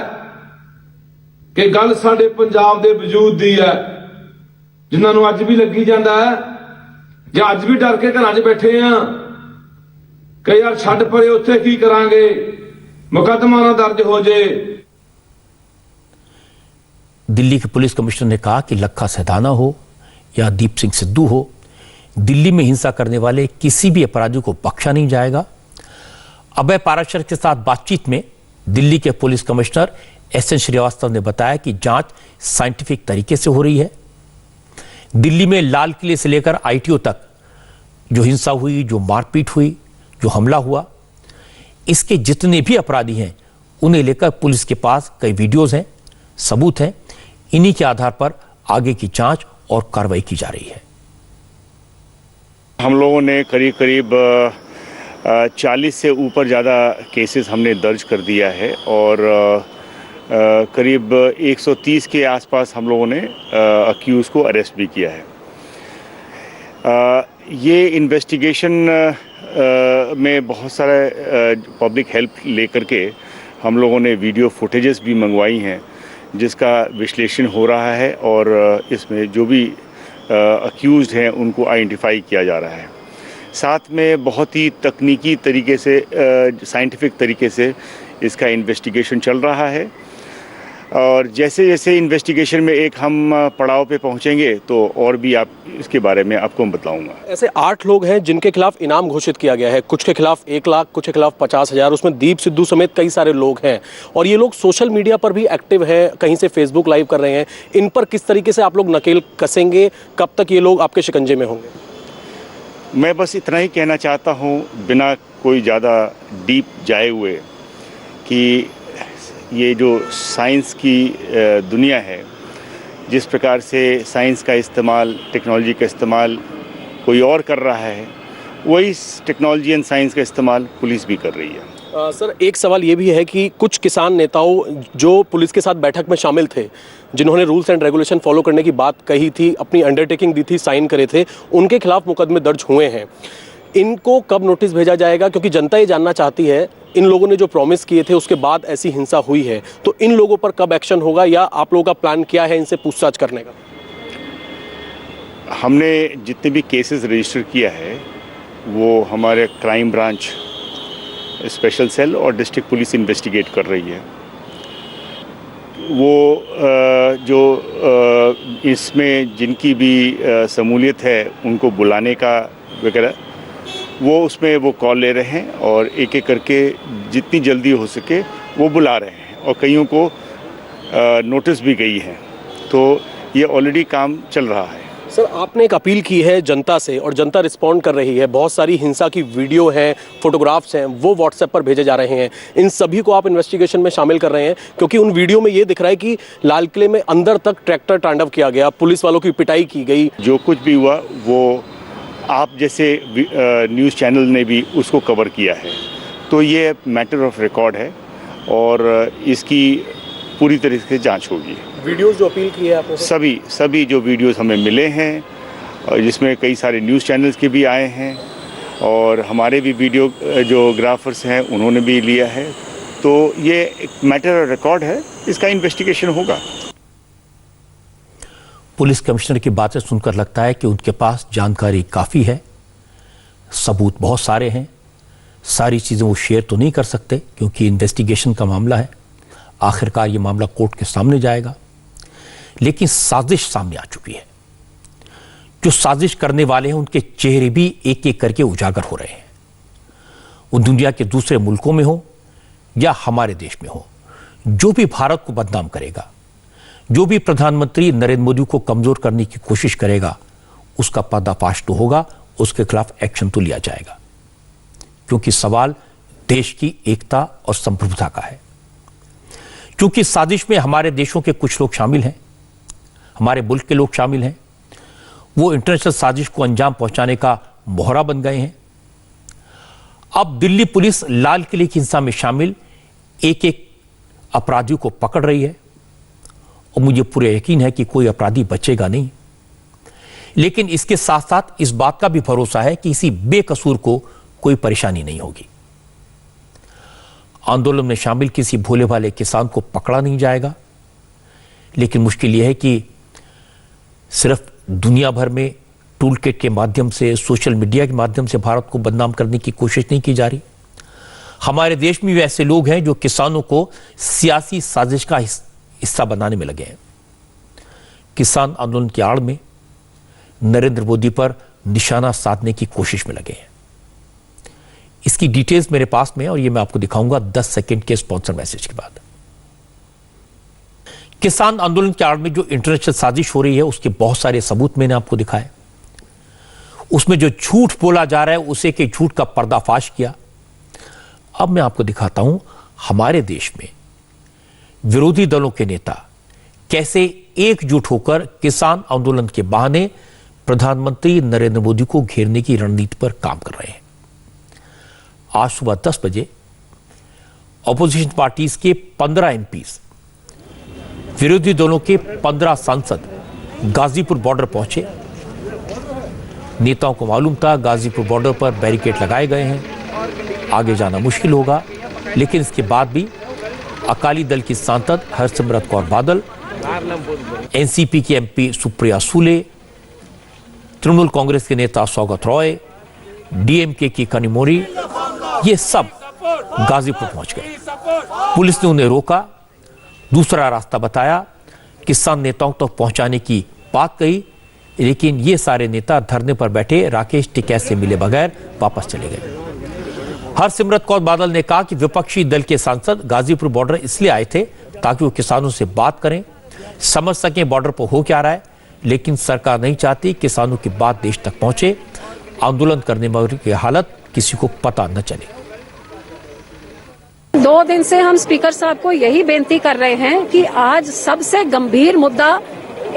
कि गल साडे पंजाब दे वजूद दी है, जिन्हां नूं अज भी लगी जांदा है जे अज भी डर के घरां 'च बैठे आ कि यार छड्ड परे उत्थे की करांगे, मुकदमा ना दर्ज हो जाए। दिल्ली के पुलिस कमिश्नर ने कहा कि लक्का सिधाना हो या दीप सिंह सिद्धू हो, दिल्ली में हिंसा करने वाले किसी भी अपराधी को बख्शा नहीं जाएगा। अभय पाराशर के साथ बातचीत में दिल्ली के पुलिस कमिश्नर एस.एन. श्रीवास्तव ने बताया कि जांच साइंटिफिक तरीके से हो रही है। दिल्ली में लाल किले से लेकर आईटीओ तक जो हिंसा हुई, जो मारपीट हुई, जो हमला हुआ, इसके जितने भी अपराधी हैं उन्हें लेकर पुलिस के पास कई वीडियोज हैं, सबूत हैं। इन्हीं के आधार पर आगे की जांच और कार्रवाई की जा रही है। हम लोगों ने करीब 40 से ऊपर ज़्यादा केसेस हमने दर्ज कर दिया है और करीब 130 के आसपास हम लोगों ने अक्यूज़ को अरेस्ट भी किया है। ये इन्वेस्टिगेशन में बहुत सारे पब्लिक हेल्प लेकर के हम लोगों ने वीडियो फुटेजेस भी मंगवाई हैं, जिसका विश्लेषण हो रहा है और इसमें जो भी अक्यूज़ड हैं उनको आइडेंटिफाई किया जा रहा है। साथ में बहुत ही तकनीकी तरीके से, साइंटिफिक तरीके से इसका इन्वेस्टिगेशन चल रहा है और जैसे जैसे इन्वेस्टिगेशन में एक हम पड़ाव पे पहुंचेंगे तो और भी आप इसके बारे में आपको मैं बताऊंगा। ऐसे 8 लोग हैं जिनके खिलाफ इनाम घोषित किया गया है, कुछ के खिलाफ 1 लाख, कुछ के खिलाफ 50,000, उसमें दीप सिद्धू समेत कई सारे लोग हैं और ये लोग सोशल मीडिया पर भी एक्टिव हैं, कहीं से फेसबुक लाइव कर रहे हैं। इन पर किस तरीके से आप लोग नकेल कसेंगे, कब तक ये लोग आपके शिकंजे में होंगे? मैं बस इतना ही कहना चाहता हूँ, बिना कोई ज़्यादा डीप जाए हुए, कि ये जो साइंस की दुनिया है, जिस प्रकार से साइंस का इस्तेमाल, टेक्नोलॉजी का इस्तेमाल कोई और कर रहा है, वही टेक्नोलॉजी एंड साइंस का इस्तेमाल पुलिस भी कर रही है। सर, एक सवाल ये भी है कि कुछ किसान नेताओं जो पुलिस के साथ बैठक में शामिल थे, जिन्होंने रूल्स एंड रेगुलेशन फॉलो करने की बात कही थी, अपनी अंडरटेकिंग दी थी, साइन करे थे, उनके खिलाफ मुकदमे दर्ज हुए हैं। इनको कब नोटिस भेजा जाएगा? क्योंकि जनता ये जानना चाहती है, इन लोगों ने जो प्रॉमिस किए थे उसके बाद ऐसी हिंसा हुई है, तो इन लोगों पर कब एक्शन होगा या आप लोगों का प्लान क्या है इनसे पूछताछ करने का? हमने जितने भी केसेस रजिस्टर किया है वो हमारे क्राइम ब्रांच, स्पेशल सेल और डिस्ट्रिक्ट पुलिस इन्वेस्टिगेट कर रही है। वो इसमें जिनकी भी शमूलियत है उनको बुलाने का वगैरह, वो उसमें वो कॉल ले रहे हैं और एक एक करके जितनी जल्दी हो सके वो बुला रहे हैं और कईयों को नोटिस भी गई है, तो ये ऑलरेडी काम चल रहा है। सर, आपने एक अपील की है जनता से और जनता रिस्पॉन्ड कर रही है। बहुत सारी हिंसा की वीडियो हैं, फोटोग्राफ्स हैं, वो व्हाट्सएप पर भेजे जा रहे हैं। इन सभी को आप इन्वेस्टिगेशन में शामिल कर रहे हैं क्योंकि उन वीडियो में ये दिख रहा है कि लाल किले में अंदर तक ट्रैक्टर तांडव किया गया, पुलिस वालों की पिटाई की गई। जो कुछ भी हुआ वो आप जैसे न्यूज़ चैनल ने भी उसको कवर किया है, तो ये मैटर ऑफ रिकॉर्ड है और इसकी पूरी तरीके से जांच होगी। वीडियोस जो अपील की है आपने? सभी जो वीडियोस हमें मिले हैं, जिसमें कई सारे न्यूज़ चैनल्स के भी आए हैं और हमारे भी वीडियोग्राफर्स हैं, उन्होंने भी लिया है, तो ये एक मैटर ऑफ रिकॉर्ड है, इसका इन्वेस्टिगेशन होगा। पुलिस कमिश्नर की बातें सुनकर लगता है कि उनके पास जानकारी काफ़ी है, सबूत बहुत सारे हैं, सारी चीज़ें वो शेयर तो नहीं कर सकते क्योंकि इन्वेस्टिगेशन का मामला है, आखिरकार ये मामला कोर्ट के सामने जाएगा। लेकिन साजिश सामने आ चुकी है। जो साजिश करने वाले हैं उनके चेहरे भी एक एक करके उजागर हो रहे हैं। वो दुनिया के दूसरे मुल्कों में हो या हमारे देश में हो, जो भी भारत को बदनाम करेगा, जो भी प्रधानमंत्री नरेंद्र मोदी को कमजोर करने की कोशिश करेगा, उसका पर्दाफाश तो होगा, उसके खिलाफ एक्शन तो लिया जाएगा, क्योंकि सवाल देश की एकता और संप्रभुता का है। क्योंकि साजिश में हमारे देशों के कुछ लोग शामिल हैं, हमारे मुल्क के लोग शामिल हैं, वो इंटरनेशनल साजिश को अंजाम पहुंचाने का मोहरा बन गए हैं। अब दिल्ली पुलिस लाल किले की हिंसा में शामिल एक एक अपराधियों को पकड़ रही है और मुझे पूरा यकीन है कि कोई अपराधी बचेगा नहीं। लेकिन इसके साथ साथ इस बात का भी भरोसा है कि इसी बेकसूर को कोई परेशानी नहीं होगी। आंदोलन में शामिल किसी भोले भाले किसान को पकड़ा नहीं जाएगा। लेकिन मुश्किल यह है कि सिर्फ दुनिया भर में टूल किट के माध्यम से, सोशल मीडिया के माध्यम से भारत को बदनाम करने की कोशिश नहीं की जा रही। हमारे देश में भी ऐसे लोग हैं जो किसानों को सियासी साजिश का हिस्सा बनाने में लगे हैं। किसान आंदोलन की आड़ में नरेंद्र मोदी पर निशाना साधने की कोशिश में लगे हैं। इसकी डिटेल्स मेरे पास में है और ये मैं आपको दिखाऊंगा 10 सेकंड के स्पॉन्सर मैसेज के बाद। किसान आंदोलन के आड़ में जो इंटरनेशनल साजिश हो रही है उसके बहुत सारे सबूत मैंने आपको दिखाए। उसमें जो झूठ बोला जा रहा है उसे के झूठ का पर्दाफाश किया। अब मैं आपको दिखाता हूं हमारे देश में विरोधी दलों के नेता कैसे एकजुट होकर किसान आंदोलन के बहाने प्रधानमंत्री नरेंद्र मोदी को घेरने की रणनीति पर काम कर रहे हैं। आज सुबह 10 बजे ऑपोजिशन पार्टीज के 15 एमपीज, विरोधी दलों के 15 सांसद गाजीपुर बॉर्डर पहुंचे। नेताओं को मालूम था गाजीपुर बॉर्डर पर बैरिकेड लगाए गए हैं, आगे जाना मुश्किल होगा। लेकिन इसके बाद भी अकाली दल की सांसद हरसिमरत कौर बादल, एनसीपी की एमपी सुप्रिया सूले, तृणमूल कांग्रेस के नेता सौगत रॉय, डीएमके की कनिमोरी, ये सब गाजीपुर पहुंच गए। पुलिस ने उन्हें रोका, दूसरा रास्ता बताया, किसान नेताओं तक पहुंचाने की बात कही, लेकिन ये सारे नेता धरने पर बैठे राकेश टिकैत से मिले बगैर वापस चले गए। हरसिमरत कौर बादल ने कहा कि विपक्षी दल के सांसद गाजीपुर बॉर्डर इसलिए आए थे ताकि वो किसानों से बात करें, समझ सकें बॉर्डर पर हो क्या रहा है, लेकिन सरकार नहीं चाहती किसानों की बात देश तक पहुंचे, आंदोलन करने वालों की हालत किसी को पता न चले। 2 दिन से हम स्पीकर साहब को यही बेनती कर रहे हैं कि आज सबसे गंभीर मुद्दा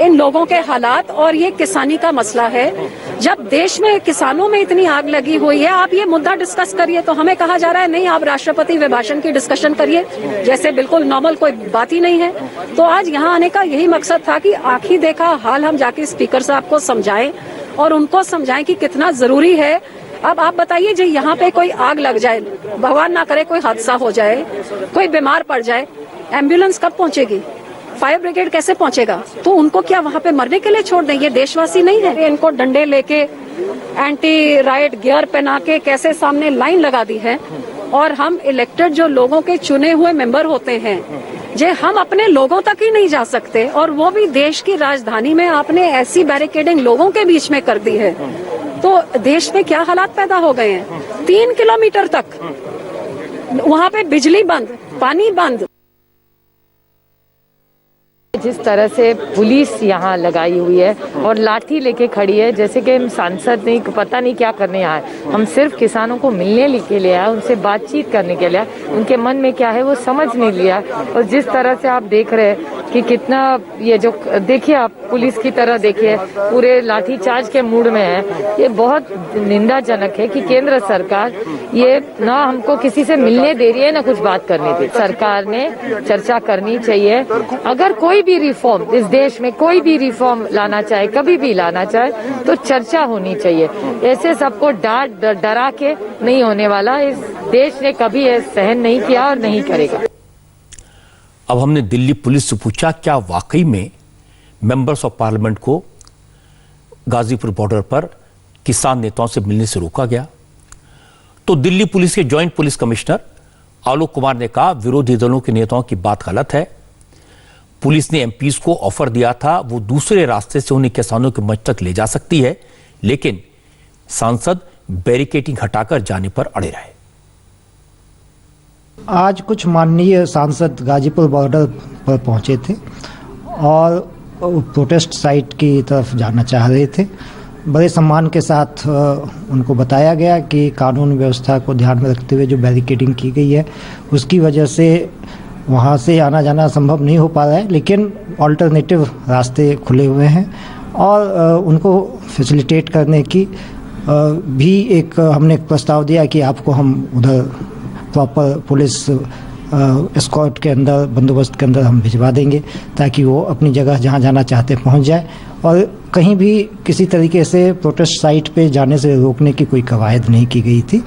इन लोगों के हालात और ये किसानी का मसला है। जब देश में किसानों में इतनी आग लगी हुई है, आप ये मुद्दा डिस्कस करिए, तो हमें कहा जा रहा है नहीं आप राष्ट्रपति अभिभाषण की डिस्कशन करिए, जैसे बिल्कुल नॉर्मल कोई बात ही नहीं है। तो आज यहाँ आने का यही मकसद था कि आंखी देखा हाल हम जाके स्पीकर साहब को समझाएं और उनको समझाएं कि कितना जरूरी है। अब आप बताइए जी, यहाँ पे कोई आग लग जाए, भगवान ना करे कोई हादसा हो जाए, कोई बीमार पड़ जाए, एम्बुलेंस कब पहुंचेगी, फायर ब्रिगेड कैसे पहुंचेगा? तो उनको क्या वहाँ पे मरने के लिए छोड़ दें? ये देशवासी नहीं है। इनको डंडे लेके एंटी राइट गियर पहना के कैसे सामने लाइन लगा दी है। और हम इलेक्टेड जो लोगों के चुने हुए मेंबर होते हैं, जे हम अपने लोगों तक ही नहीं जा सकते, और वो भी देश की राजधानी में आपने ऐसी बैरिकेडिंग लोगों के बीच में कर दी है, तो देश में क्या हालात पैदा हो गए हैं। 3 किलोमीटर तक वहाँ पे बिजली बंद, पानी बंद। जिस तरह से पुलिस यहाँ लगाई हुई है और लाठी लेके खड़ी है, जैसे कि हम सांसद नहीं, पता नहीं क्या करने आए, हम सिर्फ किसानों को मिलने के लिए आए, उनसे बातचीत करने के लिए, उनके मन में क्या है वो समझ नहीं लिया। और जिस तरह से आप देख रहे हैं कि कितना ये जो देखिए आप पुलिस की तरह देखिए पूरे लाठीचार्ज के मूड में है। ये बहुत निंदाजनक है कि केंद्र सरकार ये ना हमको किसी से मिलने दे रही है ना कुछ बात करने दे रही है। सरकार ने चर्चा करनी चाहिए। अगर कोई भी रिफॉर्म इस देश में कोई भी रिफॉर्म लाना चाहे, कभी भी लाना चाहे, तो चर्चा होनी चाहिए। ऐसे सबको डांट डरा के नहीं होने वाला। इस देश ने कभी सहन नहीं किया और नहीं करेगा। अब हमने दिल्ली पुलिस से पूछा क्या वाकई में मेंबर्स ऑफ पार्लियामेंट को गाजीपुर बॉर्डर पर किसान नेताओं से मिलने से रोका गया। तो दिल्ली पुलिस के joint police commissioner Alok Kumar ने कहा विरोधी दलों के नेताओं की बात गलत है। पुलिस ने एमपीज को ऑफर दिया था वो दूसरे रास्ते से उन्हें किसानों के मंच तक ले जा सकती है, लेकिन सांसद बैरिकेडिंग हटाकर जाने पर अड़े रहे। आज कुछ माननीय सांसद गाजीपुर बॉर्डर पर पहुंचे थे और प्रोटेस्ट साइट की तरफ जाना चाह रहे थे। बड़े सम्मान के साथ उनको बताया गया कि कानून व्यवस्था को ध्यान में रखते हुए जो बैरिकेडिंग की गई है उसकी वजह से वहां से आना जाना संभव नहीं हो पा रहा है, लेकिन ऑल्टरनेटिव रास्ते खुले हुए हैं और उनको फैसिलिटेट करने की भी एक हमने एक प्रस्ताव दिया कि आपको हम उधर प्रॉपर पुलिस एस्कॉर्ट के अंदर बंदोबस्त के अंदर हम भिजवा देंगे ताकि वो अपनी जगह जहाँ जाना चाहते पहुँच जाए और कहीं भी किसी तरीके से प्रोटेस्ट साइट पे जाने से रोकने की कोई कवायद नहीं की गई थी।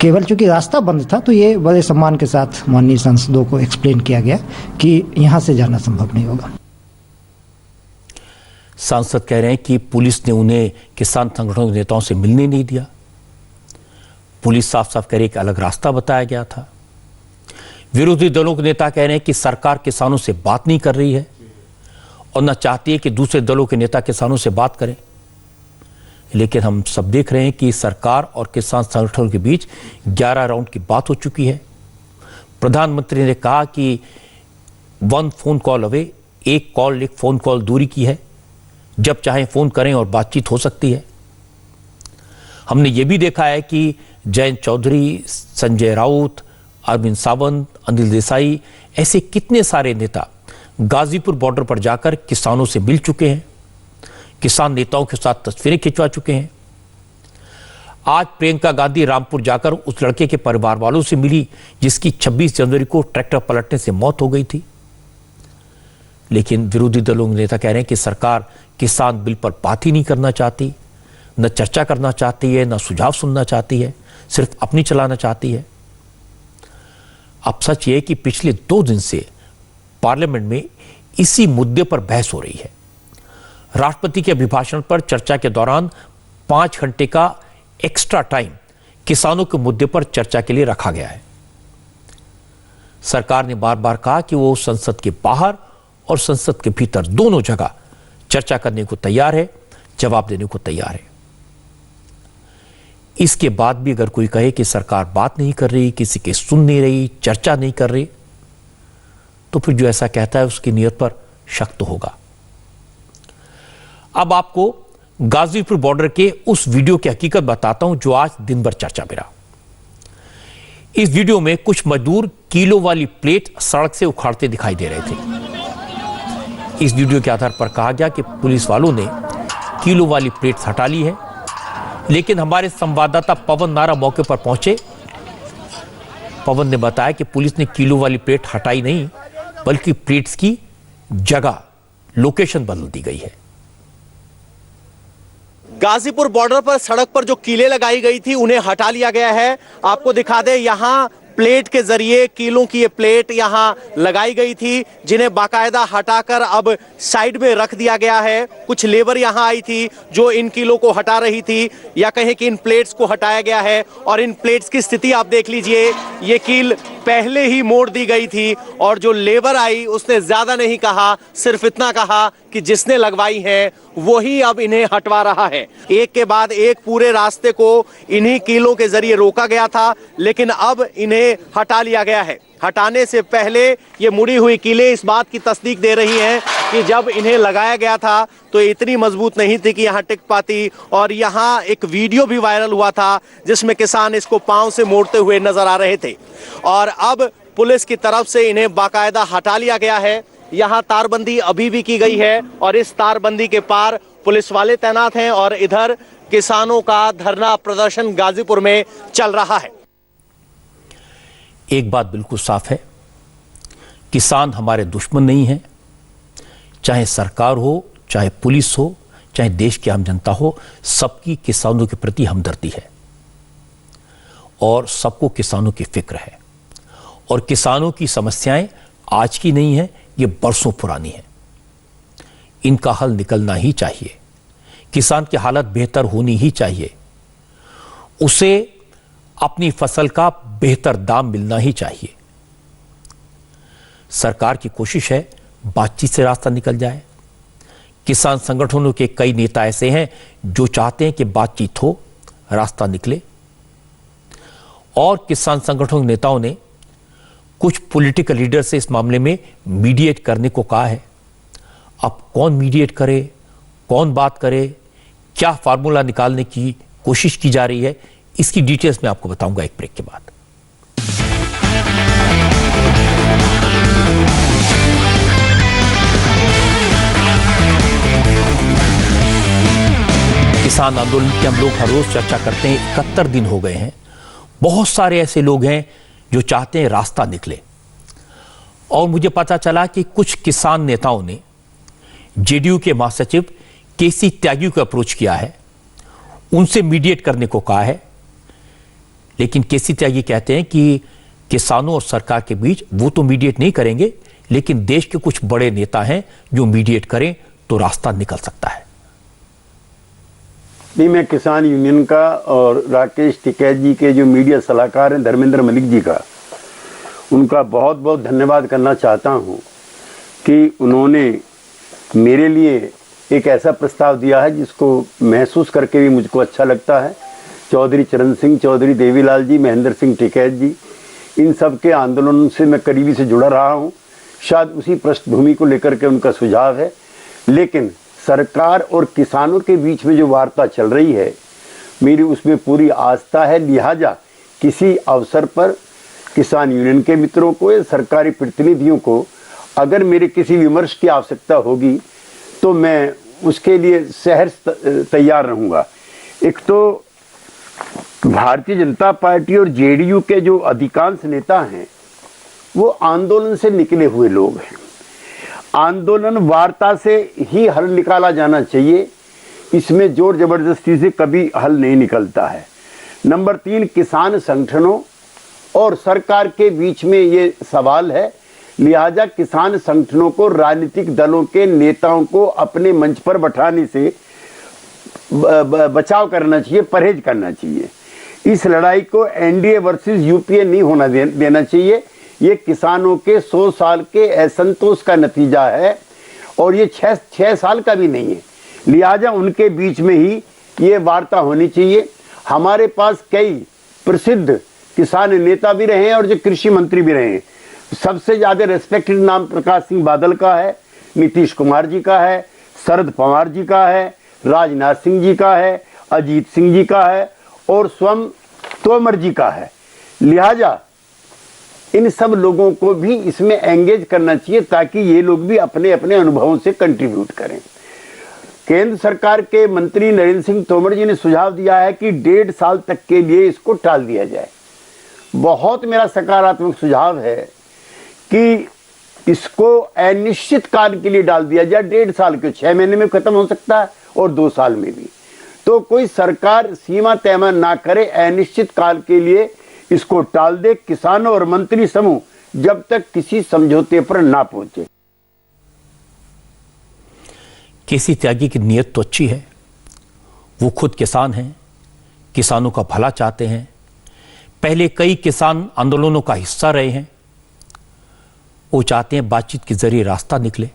केवल चूंकि रास्ता बंद था तो ये बड़े सम्मान के साथ माननीय सांसदों को एक्सप्लेन किया गया कि यहाँ से जाना संभव नहीं होगा। सांसद कह रहे हैं कि पुलिस ने उन्हें किसान संगठनों के नेताओं से मिलने नहीं दिया। पुलिस साफ साफ कह रही है कि अलग रास्ता बताया गया था। विरोधी दलों के नेता कह रहे हैं कि सरकार किसानों से बात नहीं कर रही है और न चाहती है कि दूसरे दलों के नेता किसानों से बात करें। लेकिन हम सब देख रहे हैं कि सरकार और किसान संगठनों के बीच 11 राउंड की बात हो चुकी है। प्रधानमंत्री ने कहा कि 1 फोन कॉल अवे, एक कॉल एक फोन कॉल दूरी की है, जब चाहें फोन करें और बातचीत हो सकती है। हमने ये भी देखा है कि जयंत चौधरी, संजय राउत, अरविंद सावंत, अनिल देसाई ऐसे कितने सारे नेता गाजीपुर बॉर्डर पर जाकर किसानों से मिल चुके हैं, किसान नेताओं के साथ तस्वीरें खिंचवा चुके हैं। आज प्रियंका गांधी रामपुर जाकर उस लड़के के परिवार वालों से मिली जिसकी 26 जनवरी को ट्रैक्टर पलटने से मौत हो गई थी। लेकिन विरोधी दलों के नेता कह रहे हैं कि सरकार किसान बिल पर बात ही नहीं करना चाहती, न चर्चा करना चाहती है, न सुझाव सुनना चाहती है, सिर्फ अपनी चलाना चाहती है। अब सच ये है कि पिछले 2 दिन से पार्लियामेंट में इसी मुद्दे पर बहस हो रही है। राष्ट्रपति के अभिभाषण पर चर्चा के दौरान 5 घंटे का एक्स्ट्रा टाइम किसानों के मुद्दे पर चर्चा के लिए रखा गया है। सरकार ने बार बार कहा कि वो संसद के बाहर और संसद के भीतर दोनों जगह चर्चा करने को तैयार है, जवाब देने को तैयार है। इसके बाद भी अगर कोई कहे कि सरकार बात नहीं कर रही, किसी के सुन नहीं रही, चर्चा नहीं कर रही, तो फिर जो ऐसा कहता है उसकी नीयत पर शक तो होगा। अब आपको गाजीपुर बॉर्डर के उस वीडियो की हकीकत बताता हूं जो आज दिन भर चर्चा में रहा। इस वीडियो में कुछ मजदूर किलो वाली प्लेट सड़क से उखाड़ते दिखाई दे रहे थे। इस वीडियो के आधार पर कहा गया कि पुलिस वालों ने किलो वाली प्लेट हटा ली है, लेकिन हमारे संवाददाता पवन नारा मौके पर पहुंचे। पवन ने बताया कि पुलिस ने किलो वाली प्लेट हटाई नहीं, बल्कि प्लेट्स की जगह, लोकेशन बदल दी गई है। गाजीपुर बॉर्डर पर सड़क पर जो कीलें लगाई गई थी उन्हें हटा लिया गया है। आपको दिखा दें, यहां प्लेट के जरिए कीलों की ये प्लेट यहां लगाई गई थी, जिन्हें बाकायदा हटाकर अब साइड में रख दिया गया है। कुछ लेबर यहां आई थी जो इन कीलों को हटा रही थी, या कहें कि इन प्लेट्स को हटाया गया है। और इन प्लेट्स की स्थिति आप देख लीजिए, ये कील पहले ही मोड़ दी गई थी और जो लेबर आई उसने ज्यादा नहीं कहा, सिर्फ इतना कहा कि जिसने लगवाई है वो ही अब इन्हें हटवा रहा है। एक के बाद एक पूरे रास्ते को इन्हीं कीलों के जरिए रोका गया था, लेकिन अब इन्हें हटा लिया गया है। हटाने से पहले ये मुड़ी हुई कीलें इस बात की तस्दीक दे रही हैं कि जब इन्हें लगाया गया था तो इतनी मजबूत नहीं थी कि यहाँ टिक पाती। और यहाँ एक वीडियो भी वायरल हुआ था जिसमें किसान इसको पांव से मोड़ते हुए नजर आ रहे थे। और अब पुलिस की तरफ से इन्हें बाकायदा हटा लिया गया है। यहाँ तारबंदी अभी भी की गई है और इस तारबंदी के पार पुलिस वाले तैनात हैं और इधर किसानों का धरना प्रदर्शन गाजीपुर में चल रहा है। एक बात बिल्कुल साफ है, किसान हमारे दुश्मन नहीं है। चाहे सरकार हो, चाहे पुलिस हो, चाहे देश की आम जनता हो, सबकी किसानों के प्रति हमदर्दी है और सबको किसानों की फिक्र है। और किसानों की समस्याएं आज की नहीं है, ये बरसों पुरानी है। इनका हल निकलना ही चाहिए। किसान की हालत बेहतर होनी ही चाहिए। उसे अपनी फसल का बेहतर दाम मिलना ही चाहिए। सरकार की कोशिश है बातचीत से रास्ता निकल जाए। किसान संगठनों के कई नेता ऐसे हैं जो चाहते हैं कि बातचीत हो, रास्ता निकले। और किसान संगठनों के नेताओं ने कुछ पॉलिटिकल लीडर से इस मामले में मीडिएट करने को कहा है। अब कौन मीडिएट करे, कौन बात करे, क्या फार्मूला निकालने की कोशिश की जा रही है, इसकी डिटेल्स मैं आपको बताऊंगा एक ब्रेक के बाद। किसान आंदोलन की हम लोग हर रोज चर्चा करते हैं। 71 दिन हो गए हैं। बहुत सारे ऐसे लोग हैं जो चाहते हैं रास्ता निकले। और मुझे पता चला कि कुछ किसान नेताओं ने जेडीयू के महासचिव केसी त्यागी को अप्रोच किया है, उनसे मीडिएट करने को कहा है। लेकिन केसी त्यागी कहते हैं कि किसानों और सरकार के बीच वो तो मीडिएट नहीं करेंगे, लेकिन देश के कुछ बड़े नेता हैं जो मीडिएट करें तो रास्ता निकल सकता है। नहीं, मैं किसान यूनियन का और राकेश टिकैत जी के जो मीडिया सलाहकार हैं धर्मेंद्र मलिक जी का, उनका बहुत बहुत धन्यवाद करना चाहता हूं कि उन्होंने मेरे लिए एक ऐसा प्रस्ताव दिया है जिसको महसूस करके भी मुझको अच्छा लगता है। चौधरी चरण सिंह, चौधरी देवीलाल जी, महेंद्र सिंह टिकैत जी, इन सब के आंदोलन से मैं करीबी से जुड़ा रहा हूं। शायद उसी पृष्ठभूमि को लेकर के उनका सुझाव है। लेकिन सरकार और किसानों के बीच में जो वार्ता चल रही है, मेरी उसमें पूरी आस्था है। लिहाजा किसी अवसर पर किसान यूनियन के मित्रों को या सरकारी प्रतिनिधियों को अगर मेरे किसी विमर्श की आवश्यकता होगी तो मैं उसके लिए सहर्ष तैयार रहूँगा। एक तो भारतीय जनता पार्टी और जेडीयू के जो अधिकांश नेता हैं वो आंदोलन से निकले हुए लोग हैं। आंदोलन वार्ता से ही हल निकाला जाना चाहिए, इसमें जोर जबरदस्ती से कभी हल नहीं निकलता है। नंबर 3, किसान संगठनों और सरकार के बीच में ये सवाल है। लिहाजा किसान संगठनों को राजनीतिक दलों के नेताओं को अपने मंच पर बैठाने से बचाव करना चाहिए, परहेज करना चाहिए। इस लड़ाई को एनडीए वर्सेस यूपीए नहीं होना देना चाहिए। ये किसानों के 100 साल के असंतोष का नतीजा है और ये 6 साल का भी नहीं है। लिहाजा उनके बीच में ही ये वार्ता होनी चाहिए। हमारे पास कई प्रसिद्ध किसान नेता भी रहे हैं और जो कृषि मंत्री भी रहे हैं। सबसे ज्यादा रेस्पेक्टेड नाम प्रकाश सिंह बादल का है, नीतीश कुमार जी का है, शरद पवार जी का है, राजनाथ सिंह जी का है, अजीत सिंह जी का है और स्वयं तोमर जी का है। लिहाजा इन सब लोगों को भी इसमें एंगेज करना चाहिए ताकि ये लोग भी अपने अपने अनुभवों से कंट्रीब्यूट करें। केंद्र सरकार के मंत्री नरेंद्र सिंह तोमर जी ने सुझाव दिया है कि 1.5 साल तक के लिए इसको टाल दिया जाए। बहुत मेरा सकारात्मक सुझाव है कि इसको अनिश्चित काल के लिए डाल दिया जाए। 1.5 साल के 6 महीने में खत्म हो सकता है और 2 साल में भी। तो कोई सरकार सीमा तय ना करे, अनिश्चित काल के लिए इसको टाल दे। किसानों और मंत्री समूह जब तक किसी समझौते पर ना पहुंचे। केसी त्यागी की नीयत तो अच्छी है, वो खुद किसान हैं, किसानों का भला चाहते हैं, पहले कई किसान आंदोलनों का हिस्सा रहे हैं। वो चाहते हैं बातचीत के जरिए रास्ता निकले।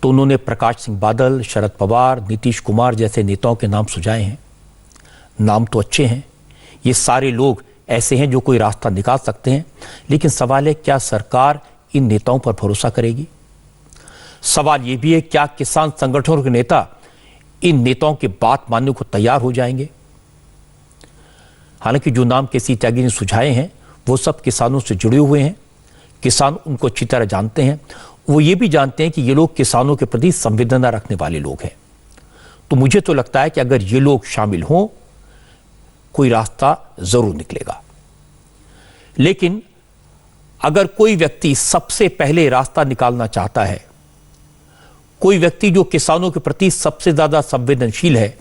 तो उन्होंने प्रकाश सिंह बादल, शरद पवार, नीतीश कुमार जैसे नेताओं के नाम सुझाए हैं। नाम तो अच्छे हैं, ये सारे लोग ऐसे हैं जो कोई रास्ता निकाल सकते हैं। लेकिन सवाल है, क्या सरकार इन नेताओं पर भरोसा करेगी? सवाल यह भी है, क्या किसान संगठनों के नेता इन नेताओं की बात मानने को तैयार हो जाएंगे? हालांकि जो नाम केसी त्यागी ने सुझाए हैं वो सब किसानों से जुड़े हुए हैं, किसान उनको अच्छी तरह जानते हैं। वो ये भी जानते हैं कि ये लोग किसानों के प्रति संवेदना रखने वाले लोग हैं। तो मुझे तो लगता है कि अगर ये लोग शामिल हों, कोई रास्ता जरूर निकलेगा। लेकिन अगर कोई व्यक्ति सबसे पहले रास्ता निकालना चाहता है, कोई व्यक्ति जो किसानों के प्रति सबसे ज्यादा संवेदनशील है,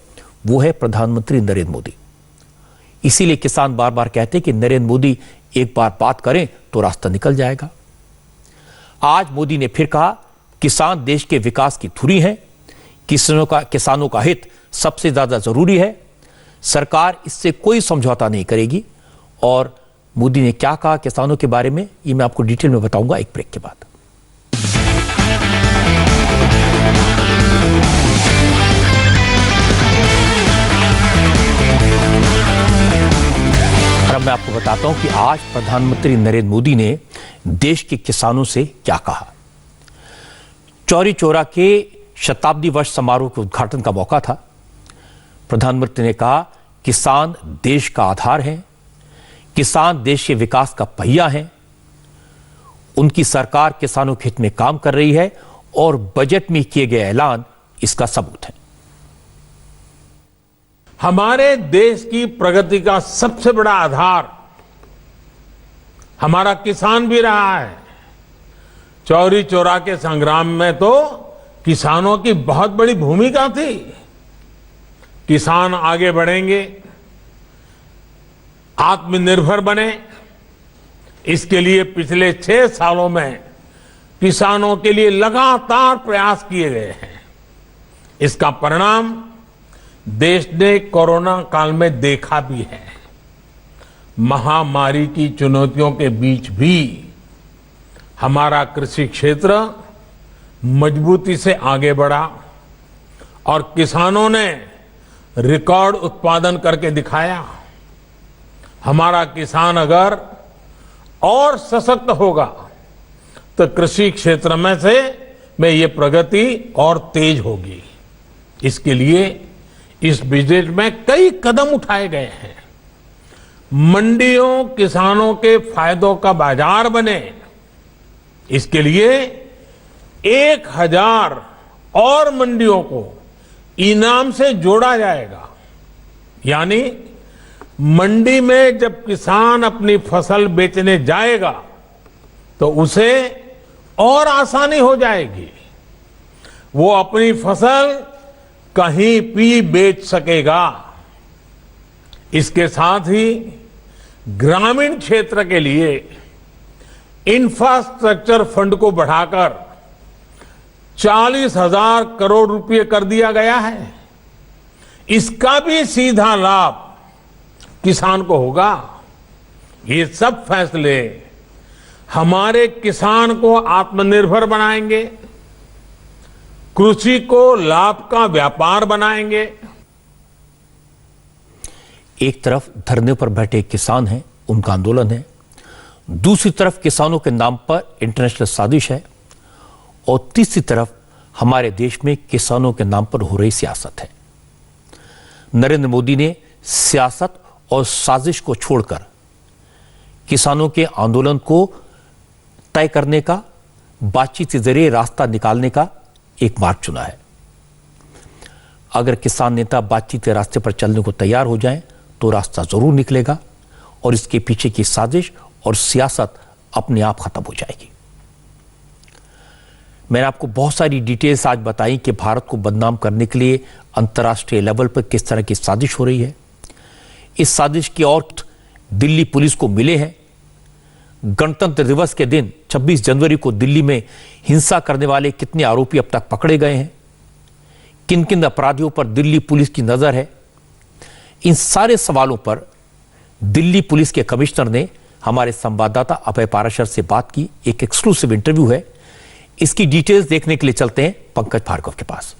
वो है प्रधानमंत्री नरेंद्र मोदी। इसीलिए किसान बार बार कहते हैं कि नरेंद्र मोदी एक बार बात करें तो रास्ता निकल जाएगा। आज मोदी ने फिर कहा, किसान देश के विकास की धुरी हैं, किसानों का हित सबसे ज्यादा जरूरी है, सरकार इससे कोई समझौता नहीं करेगी। और मोदी ने क्या कहा किसानों के बारे में, ये मैं आपको डिटेल में बताऊंगा एक ब्रेक के बाद। अब मैं आपको बताता हूं कि आज प्रधानमंत्री नरेंद्र मोदी ने देश के किसानों से क्या कहा। चौरी चौरा के शताब्दी वर्ष समारोह के उद्घाटन का मौका था। प्रधानमंत्री ने कहा, किसान देश का आधार है, किसान देश के विकास का पहिया है, उनकी सरकार किसानों के हित में काम कर रही है और बजट में किए गए ऐलान इसका सबूत है। हमारे देश की प्रगति का सबसे बड़ा आधार हमारा किसान भी रहा है। चौरी चौरा के संग्राम में तो किसानों की बहुत बड़ी भूमिका थी। किसान आगे बढ़ेंगे, आत्मनिर्भर बने, इसके लिए पिछले 6 सालों में किसानों के लिए लगातार प्रयास किए गए हैं। इसका परिणाम देश ने कोरोना काल में देखा भी है। महामारी की चुनौतियों के बीच भी हमारा कृषि क्षेत्र मजबूती से आगे बढ़ा और किसानों ने रिकॉर्ड उत्पादन करके दिखाया। हमारा किसान अगर और सशक्त होगा तो कृषि क्षेत्र में ये प्रगति और तेज होगी। इसके लिए इस बजट में कई कदम उठाए गए हैं। मंडियों किसानों के फायदों का बाजार बने, इसके लिए 1000 और मंडियों को इनाम से जोड़ा जाएगा। यानी मंडी में जब किसान अपनी फसल बेचने जाएगा तो उसे और आसानी हो जाएगी, वो अपनी फसल कहीं भी बेच सकेगा। इसके साथ ही ग्रामीण क्षेत्र के लिए इंफ्रास्ट्रक्चर फंड को बढ़ाकर 40,000 करोड़ रुपए कर दिया गया है। इसका भी सीधा लाभ किसान को होगा। ये सब फैसले हमारे किसान को आत्मनिर्भर बनाएंगे, कृषि को लाभ का व्यापार बनाएंगे। एक तरफ धरने पर बैठे किसान हैं, उनका आंदोलन है, दूसरी तरफ किसानों के नाम पर इंटरनेशनल साजिश है और तीसरी तरफ हमारे देश में किसानों के नाम पर हो रही सियासत है। नरेंद्र मोदी ने सियासत और साजिश को छोड़कर किसानों के आंदोलन को तय करने का, बातचीत के जरिए रास्ता निकालने का एक मार्ग चुना है। अगर किसान नेता बातचीत के रास्ते पर चलने को तैयार हो जाएं तो रास्ता जरूर निकलेगा और इसके पीछे की साजिश और सियासत अपने आप खत्म हो जाएगी। मैंने आपको बहुत सारी डिटेल्स आज बताई कि भारत को बदनाम करने के लिए अंतर्राष्ट्रीय लेवल पर किस तरह की साजिश हो रही है। इस साजिश की और दिल्ली पुलिस को मिले हैं। गणतंत्र दिवस के दिन 26 जनवरी को दिल्ली में हिंसा करने वाले कितने आरोपी अब तक पकड़े गए हैं, किन किन अपराधियों पर दिल्ली पुलिस की नजर है, इन सारे सवालों पर दिल्ली पुलिस के कमिश्नर ने हमारे संवाददाता अभय पाराशर से बात की। एक एक्सक्लूसिव इंटरव्यू है, इसकी डिटेल्स देखने के लिए चलते हैं पंकज भार्गव के पास।